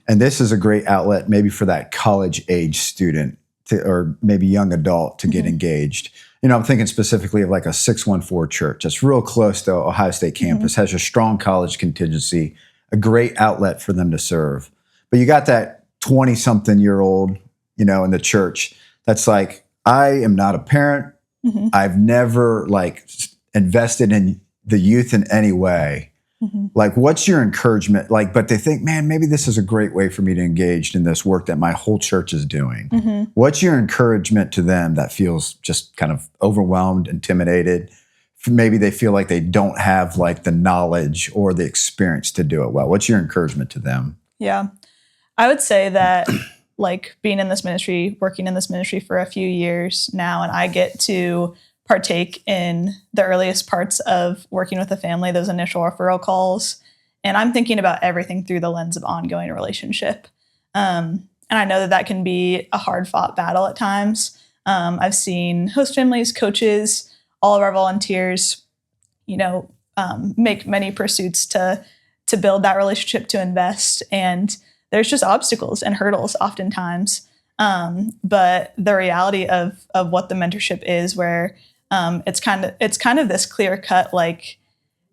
And this is a great outlet maybe for that college age student or maybe young adult to get engaged. I'm thinking specifically of like a 614 church that's real close to Ohio State campus, has a strong college contingency, a great outlet for them to serve. But you got that 20-something-year-old, in the church that's like, I am not a parent. Mm-hmm. I've never invested in the youth in any way. Mm-hmm. Like, what's your encouragement? But they think, man, maybe this is a great way for me to engage in this work that my whole church is doing. Mm-hmm. What's your encouragement to them that feels just kind of overwhelmed, intimidated? Maybe they feel like they don't have the knowledge or the experience to do it well. What's your encouragement to them? Yeah. I would say that being in this ministry, working in this ministry for a few years now, and I get to partake in the earliest parts of working with a family, those initial referral calls. And I'm thinking about everything through the lens of ongoing relationship. And I know that can be a hard fought battle at times. I've seen host families, coaches, all of our volunteers, make many pursuits to build that relationship, to invest. And there's just obstacles and hurdles oftentimes. But the reality of what the mentorship is, where it's kind of this clear cut,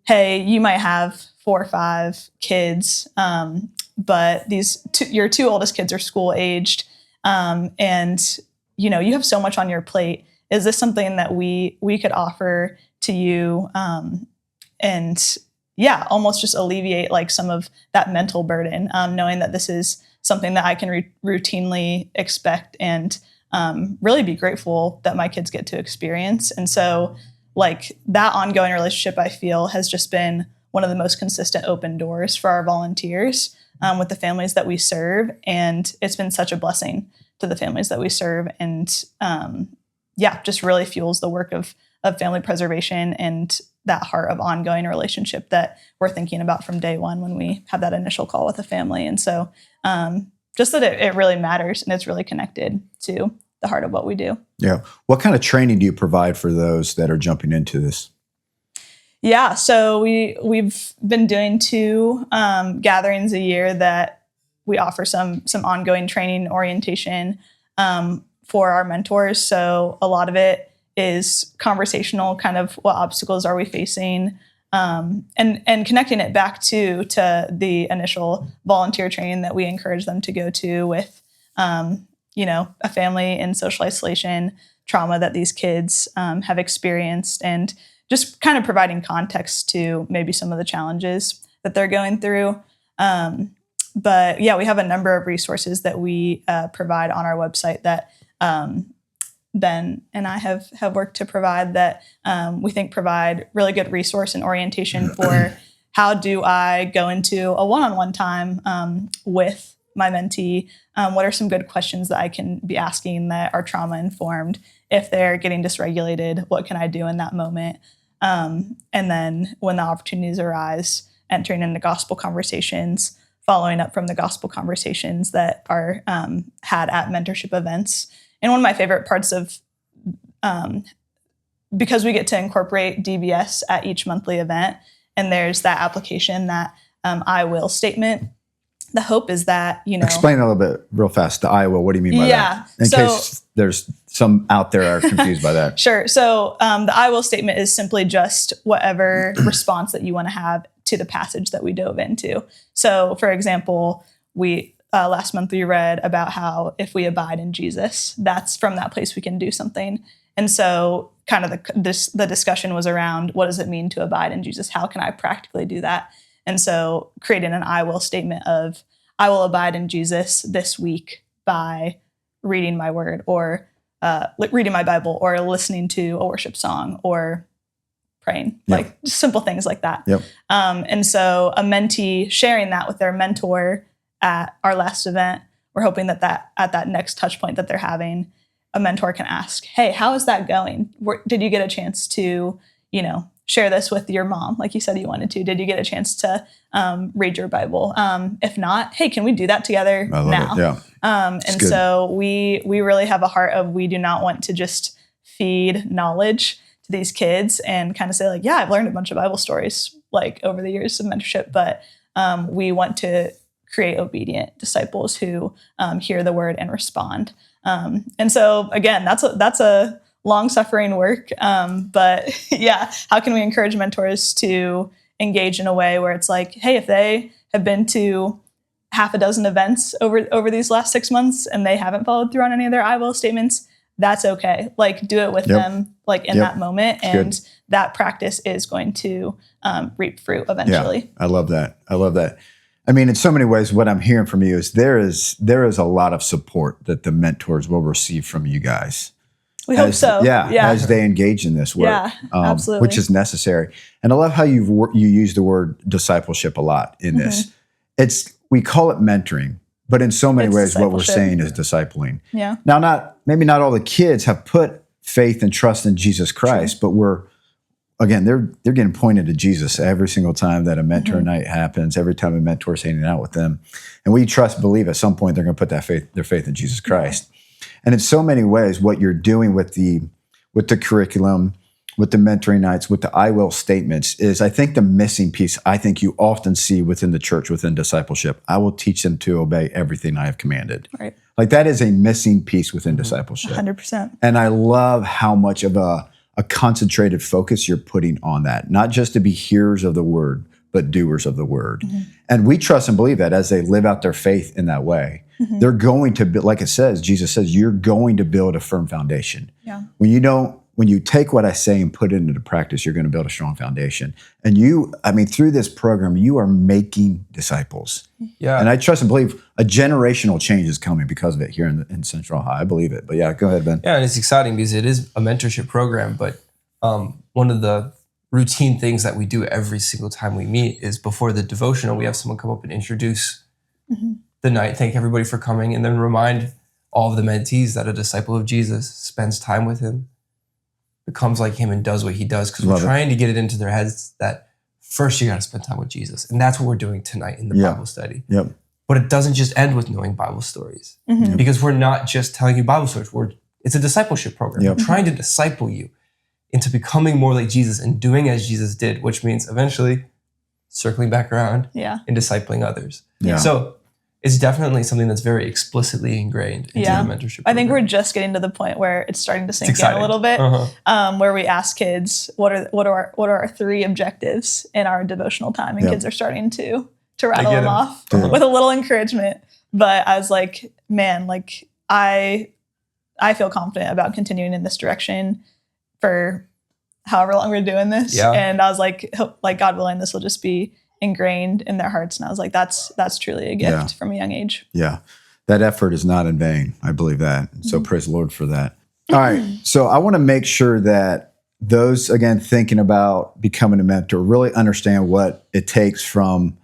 hey, you might have 4 or 5 kids, but your 2 oldest kids are school aged, and you have so much on your plate. Is this something that we could offer to you, and almost just alleviate some of that mental burden, knowing that this is something that I can routinely expect and really be grateful that my kids get to experience. And so that ongoing relationship, I feel, has just been one of the most consistent open doors for our volunteers with the families that we serve. And it's been such a blessing to the families that we serve, and just really fuels the work of family preservation and that heart of ongoing relationship that we're thinking about from day one when we have that initial call with a family. And so just that it really matters, and it's really connected to the heart of what we do. Yeah. What kind of training do you provide for those that are jumping into this? Yeah. So we've been doing 2 gatherings a year that we offer some ongoing training orientation for our mentors. So a lot of it is conversational, kind of what obstacles are we facing, and connecting it back to the initial volunteer training that we encourage them to go to with, a family in social isolation, trauma that these kids have experienced, and just kind of providing context to maybe some of the challenges that they're going through. But we have a number of resources that we provide on our website that Ben and I have worked to provide that we think provide really good resource and orientation for how do I go into a one-on-one time with my mentee. What are some good questions that I can be asking that are trauma-informed? If they're getting dysregulated, what can I do in that moment? And then when the opportunities arise, entering into gospel conversations, following up from the gospel conversations that are had at mentorship events. And one of my favorite parts of, because we get to incorporate DBS at each monthly event, and there's that application, that I will statement. The hope is that, Explain a little bit real fast, the I will. What do you mean by that? In case there's some out there are confused by that. Sure. So the I will statement is simply just whatever response that you want to have to the passage that we dove into. So for example, last month we read about how if we abide in Jesus, that's from that place we can do something. And so kind of the discussion was around, what does it mean to abide in Jesus? How can I practically do that? And so creating an I will statement of, I will abide in Jesus this week by reading my word, or reading my Bible, or listening to a worship song, or praying, Yep. just simple things like that. Yep. And so a mentee sharing that with their mentor at our last event, we're hoping that at that next touch point that they're having, a mentor can ask, hey, how is that going? Did you get a chance to, share this with your mom, like you said you wanted to? Did you get a chance to read your Bible? If not, hey, can we do that together now? It. Yeah. And good. so we really have a heart of, we do not want to just feed knowledge to these kids and kind of say like, yeah, I've learned a bunch of Bible stories over the years of mentorship, but we want to create obedient disciples who hear the word and respond. And so again, that's a long-suffering work. But yeah, how can we encourage mentors to engage in a way where it's like, hey, if they have been to half a dozen events over these last 6 months and they haven't followed through on any of their I will statements, that's okay. Like, do it with them, like in that moment. And that practice is going to reap fruit eventually. Yeah, I love that. I love that. I mean, in so many ways, what I'm hearing from you is there is a lot of support that the mentors will receive from you guys. We hope so. Yeah, as they engage in this work. Yeah, absolutely. Which is necessary. And I love how you use the word discipleship a lot in this. We call it mentoring, but in so many ways, what we're saying is discipling. Yeah. Now, maybe not all the kids have put faith and trust in Jesus Christ, but they're getting pointed to Jesus every single time that a mentor night happens, every time a mentor is hanging out with them. And we believe at some point they're going to put their faith in Jesus Christ. And in so many ways, what you're doing with the curriculum, with the mentoring nights, with the I will statements is, I think, the missing piece I think you often see within the church, within discipleship. I will teach them to obey everything I have commanded. Right. Like, that is a missing piece within discipleship. 100%. And I love how much of a concentrated focus you're putting on that, not just to be hearers of the word, but doers of the word. And we trust and believe that as they live out their faith in that way, they're going to, like it says, Jesus says, you're going to build a firm foundation. Yeah. When you take what I say and put it into practice, you're going to build a strong foundation. And through this program, you are making disciples. Yeah. And I trust and believe a generational change is coming because of it here in Central High. I believe it. But yeah, go ahead, Ben. Yeah, and it's exciting because it is a mentorship program. But one of the routine things that we do every single time we meet is before the devotional, we have someone come up and introduce the night, thank everybody for coming, and then remind all of the mentees that a disciple of Jesus spends time with him, becomes like him, and does what he does, because we're trying to get it into their heads that first you got to spend time with Jesus. And that's what we're doing tonight in the Bible study. Yep. But it doesn't just end with knowing Bible stories, because we're not just telling you Bible stories. It's a discipleship program. We're trying to disciple you into becoming more like Jesus and doing as Jesus did, which means eventually circling back around and discipling others. Yeah. So it's definitely something that's very explicitly ingrained into the mentorship program. I think we're just getting to the point where it's starting to sink in a little bit, where we ask kids, what are our 3 objectives in our devotional time? And kids are starting to rattle them off with a little encouragement. But I was like, man, like I feel confident about continuing in this direction for however long we're doing this. Yeah. And I was like, God willing, this will just be ingrained in their hearts. And I was like, that's truly a gift from a young age. Yeah. That effort is not in vain. I believe that. So praise the Lord for that. All right. So I want to make sure that those, again, thinking about becoming a mentor, really understand what it takes from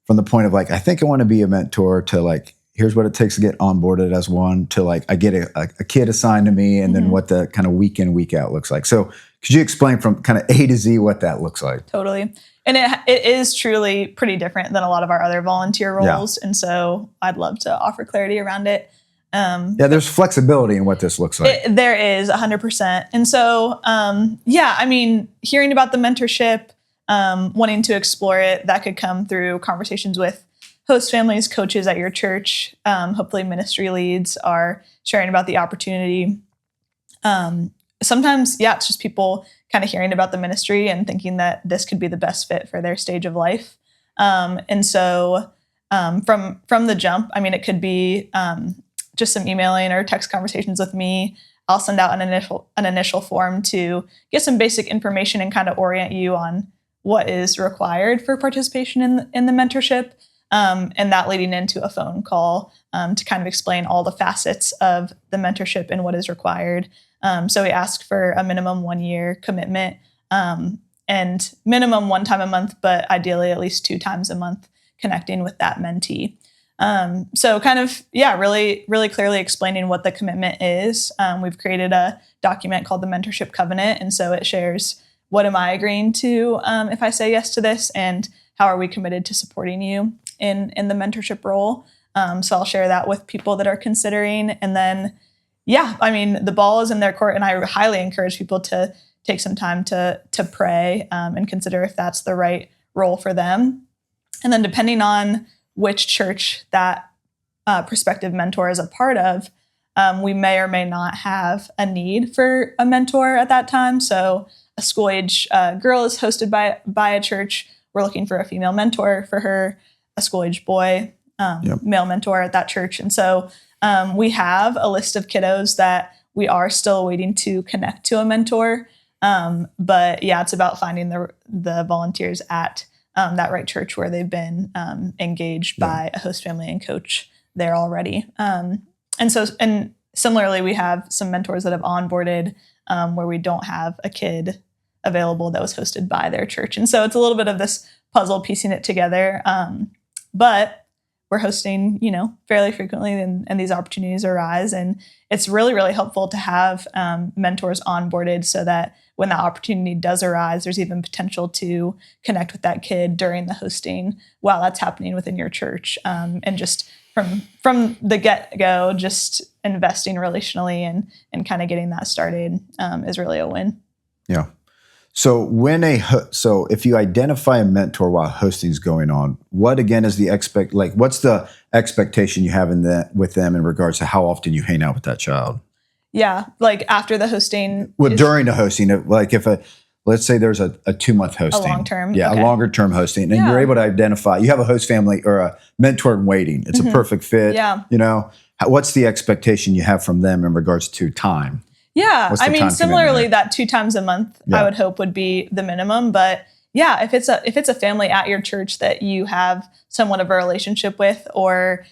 the point of like, I think I want to be a mentor, to like, here's what it takes to get onboarded as one, to like, I get a kid assigned to me, and then what the kind of week in, week out looks like. So could you explain from kind of A to Z what that looks like? Totally. And it is truly pretty different than a lot of our other volunteer roles. Yeah. And so I'd love to offer clarity around it. There's flexibility in what this looks like. There is 100%. And so, hearing about the mentorship, wanting to explore it, that could come through conversations with host families, coaches at your church. Hopefully ministry leads are sharing about the opportunity. Sometimes, it's just people kind of hearing about the ministry and thinking that this could be the best fit for their stage of life. And so from the jump, it could be just some emailing or text conversations with me. I'll send out an initial form to get some basic information and kind of orient you on what is required for participation in the mentorship. And that leading into a phone call to kind of explain all the facets of the mentorship and what is required. So we ask for a minimum 1-year commitment and minimum 1 time a month, but ideally at least 2 times a month connecting with that mentee. So kind of, really, really clearly explaining what the commitment is. We've created a document called the Mentorship Covenant. And so it shares, what am I agreeing to if I say yes to this, and how are we committed to supporting you in the mentorship role? So I'll share that with people that are considering. And then, the ball is in their court, and I highly encourage people to take some time to pray and consider if that's the right role for them. And then depending on which church that prospective mentor is a part of, we may or may not have a need for a mentor at that time. So a school-age girl is hosted by a church. We're looking for a female mentor for her. A school-age boy male mentor at that church. And so we have a list of kiddos that we are still waiting to connect to a mentor. But yeah, it's about finding the volunteers at that right church where they've been engaged by a host family and coach there already. And similarly, we have some mentors that have onboarded where we don't have a kid available that was hosted by their church. And so it's a little bit of this puzzle piecing it together. But we're hosting, fairly frequently and these opportunities arise. And it's really, really helpful to have mentors onboarded so that when that opportunity does arise, there's even potential to connect with that kid during the hosting while that's happening within your church. And just from the get-go, just investing relationally and kind of getting that started is really a win. Yeah. So so if you identify a mentor while hosting is going on, what again is what's the expectation you have with them in regards to how often you hang out with that child? Yeah, like after the hosting. Well, during the hosting, like let's say there's a 2-month hosting. A long term. Yeah, okay. a longer term hosting. And you're able to identify, you have a host family or a mentor in waiting. It's a perfect fit. Yeah. What's the expectation you have from them in regards to time? Yeah, I mean, similarly, that 2 times a month, Yeah. I would hope would be the minimum. But yeah, if it's a family at your church that you have somewhat of a relationship with, or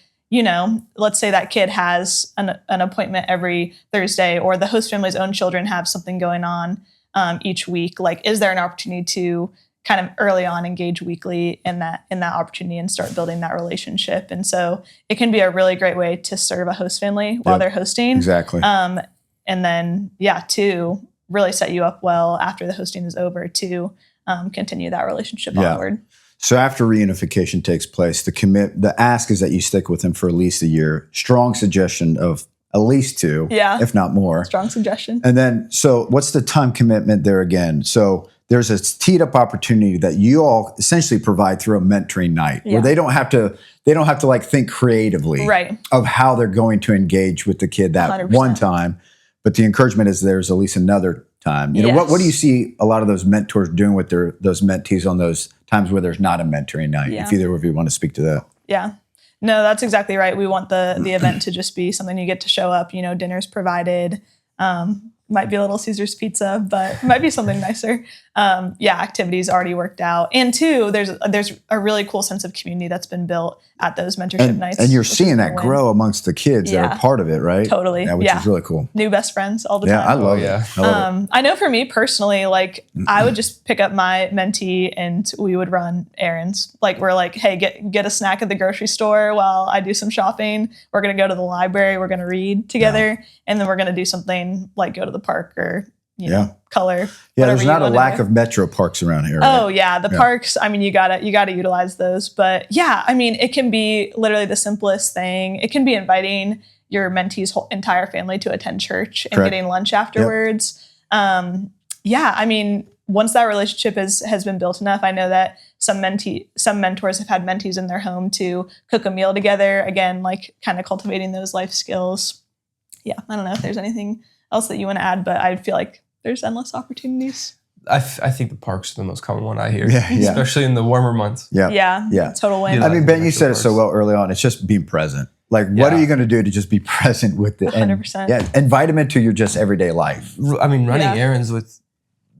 let's say that kid has an appointment every Thursday, or the host family's own children have something going on each week. Like, is there an opportunity to kind of early on engage weekly in that opportunity and start building that relationship? And so it can be a really great way to serve a host family while they're hosting. Exactly. And then, to really set you up well after the hosting is over to continue that relationship onward. So after reunification takes place, the ask is that you stick with them for at least a year. Strong suggestion of at least 2, if not more. Strong suggestion. And then, so what's the time commitment there again? So there's a teed up opportunity that you all essentially provide through a mentoring night where they don't have to like think creatively of how they're going to engage with the kid that 100%. one time. But the encouragement is there's at least another time. What do you see a lot of those mentors doing with those mentees on those times where there's not a mentoring night? If either of you want to speak to that. Yeah. No, that's exactly right. We want the event to just be something you get to show up, dinner's provided. Might be a Little Caesar's pizza, but it might be something nicer. Activities already worked out. And 2, there's a really cool sense of community that's been built at those mentorship nights. And you're seeing that grow amongst the kids that are part of it, right? Totally. Yeah, which is really cool. New best friends all the time. Yeah, I love it. I know for me personally, like I would just pick up my mentee and we would run errands. Like we're like, hey, get a snack at the grocery store while I do some shopping. We're going to go to the library. We're going to read together. And then we're going to do something like go to the park or color. Yeah, there's not a lack of metro parks around here. Oh yeah, the parks. I mean, you gotta utilize those. But yeah, I mean, it can be literally the simplest thing. It can be inviting your mentee's whole entire family to attend church and getting lunch afterwards. I mean, once that relationship has been built enough, I know that some mentors have had mentees in their home to cook a meal together. Again, like kind of cultivating those life skills. Yeah, I don't know if there's anything else that you want to add, but I feel like there's endless opportunities. I think the parks are the most common one I hear, Yeah. especially in the warmer months. Yeah. Total win. Yeah. I mean, Ben, you said it so well early on. It's just being present. Like, what are you going to do to just be present with the 100%. Yeah, invite them into your just everyday life. I mean, running errands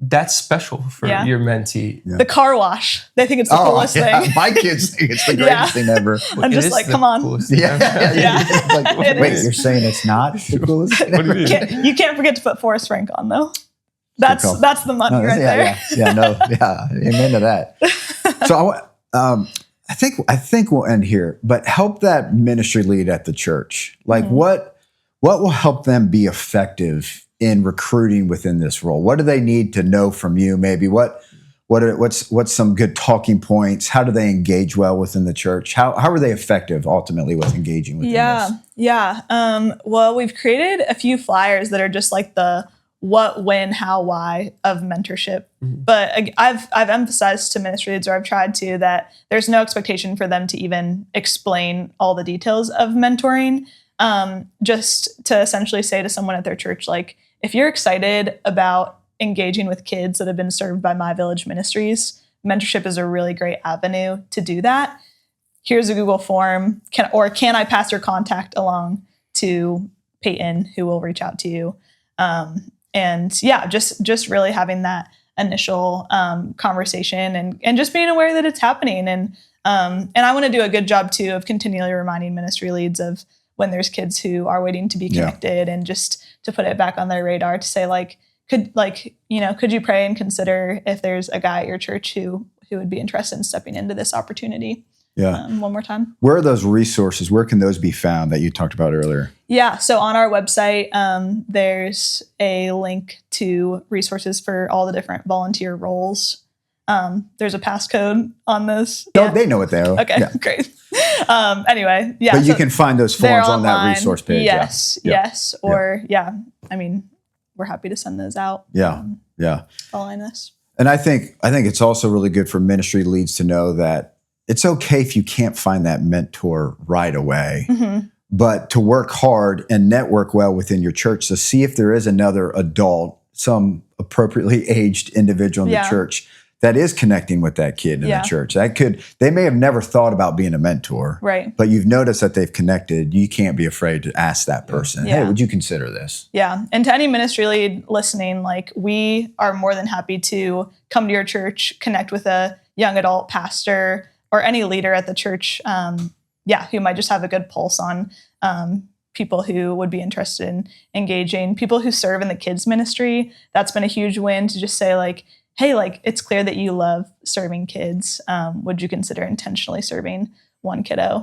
that's special for your mentee. The car wash. They think it's the coolest thing. My kids think it's the greatest thing ever. I'm just like, come on. Yeah. Yeah. Like, wait, you're saying it's not the coolest thing? What do you mean? You can't forget to put Forrest Frank on though. That's the money right there. Amen to that. So I think we'll end here, but help that ministry lead at the church. Like what will help them be effective in recruiting within this role? What do they need to know from you? Maybe what's some good talking points? How do they engage well within the church? How are they effective ultimately with engaging with this? Well, we've created a few flyers that are just like the what, when, how, why of mentorship. But I've emphasized to ministry leads, or I've tried to, that there's no expectation for them to even explain all the details of mentoring. Just to essentially say to someone at their church, like, if you're excited about engaging with kids that have been served by My Village Ministries, mentorship is a really great avenue to do that. here's a Google form. Can I pass your contact along to Payton, who will reach out to you? And yeah, just really having that initial conversation and just being aware that it's happening. And I want to do a good job too of continually reminding ministry leads of when there's kids who are waiting to be connected, and just to put it back on their radar to say could you pray and consider if there's a guy at your church who would be interested in stepping into this opportunity. Yeah. One more time. Where are those resources? Where can those be found that you talked about earlier? Yeah. So on our website, there's a link to resources for all the different volunteer roles. There's a passcode on this. No, they know what they are. Okay, great. Anyway, yeah. But you can find those forms on that online. resource page. Yes. Or I mean, we're happy to send those out. Yeah. Following this. And I think it's also really good for ministry leads to know that it's okay if you can't find that mentor right away, but to work hard and network well within your church to see if there is another adult, some appropriately aged individual in the church that is connecting with that kid in the church. They may have never thought about being a mentor, right? But you've noticed that they've connected. You can't be afraid to ask that person, hey, would you consider this? Yeah. And to any ministry lead listening, we are more than happy to come to your church, connect with a young adult pastor or any leader at the church, who might just have a good pulse on people who would be interested in engaging, people who serve in the kids ministry. That's been a huge win to just say hey, it's clear that you love serving kids. Would you consider intentionally serving one kiddo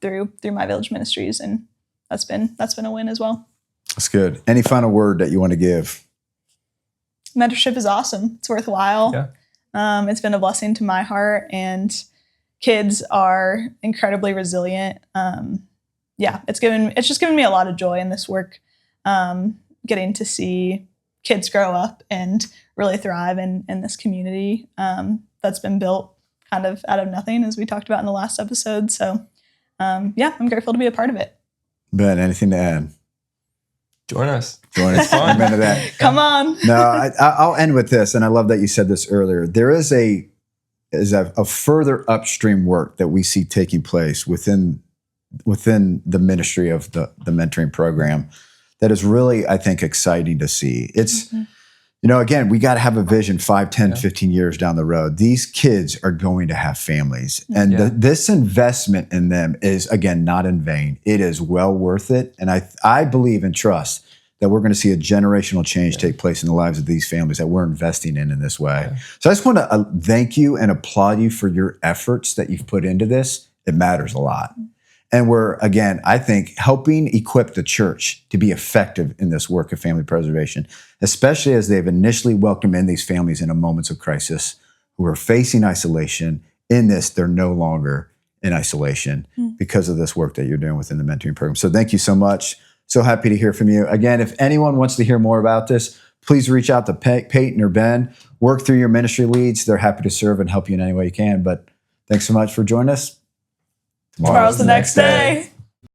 through My Village Ministries? And that's been a win as well. That's good. Any final word that you want to give? Mentorship is awesome. It's worthwhile. Yeah. It's been a blessing to my heart, and kids are incredibly resilient. It's just given me a lot of joy in this work, getting to see kids grow up and really thrive in this community that's been built kind of out of nothing, as we talked about in the last episode. So, I'm grateful to be a part of it. Ben, anything to add? Join us. Amen to that. Come on. No, I'll end with this, and I love that you said this earlier. There is a further upstream work that we see taking place within the ministry of the mentoring program that is really, I think, exciting to see. It's, again, we got to have a vision 5, 10, 15 years down the road. These kids are going to have families. And this investment in them is, again, not in vain. It is well worth it. And I believe and trust that we're going to see a generational change take place in the lives of these families that we're investing in this way. Yeah. So I just want to thank you and applaud you for your efforts that you've put into this. It matters a lot. And we're, again, I think, helping equip the church to be effective in this work of family preservation, especially as they've initially welcomed in these families in moments of crisis who are facing isolation. In this, they're no longer in isolation because of this work that you're doing within the mentoring program. So thank you so much. So happy to hear from you. Again, if anyone wants to hear more about this, please reach out to Payton or Ben. Work through your ministry leads. They're happy to serve and help you in any way you can. But thanks so much for joining us. Tomorrow's the next day.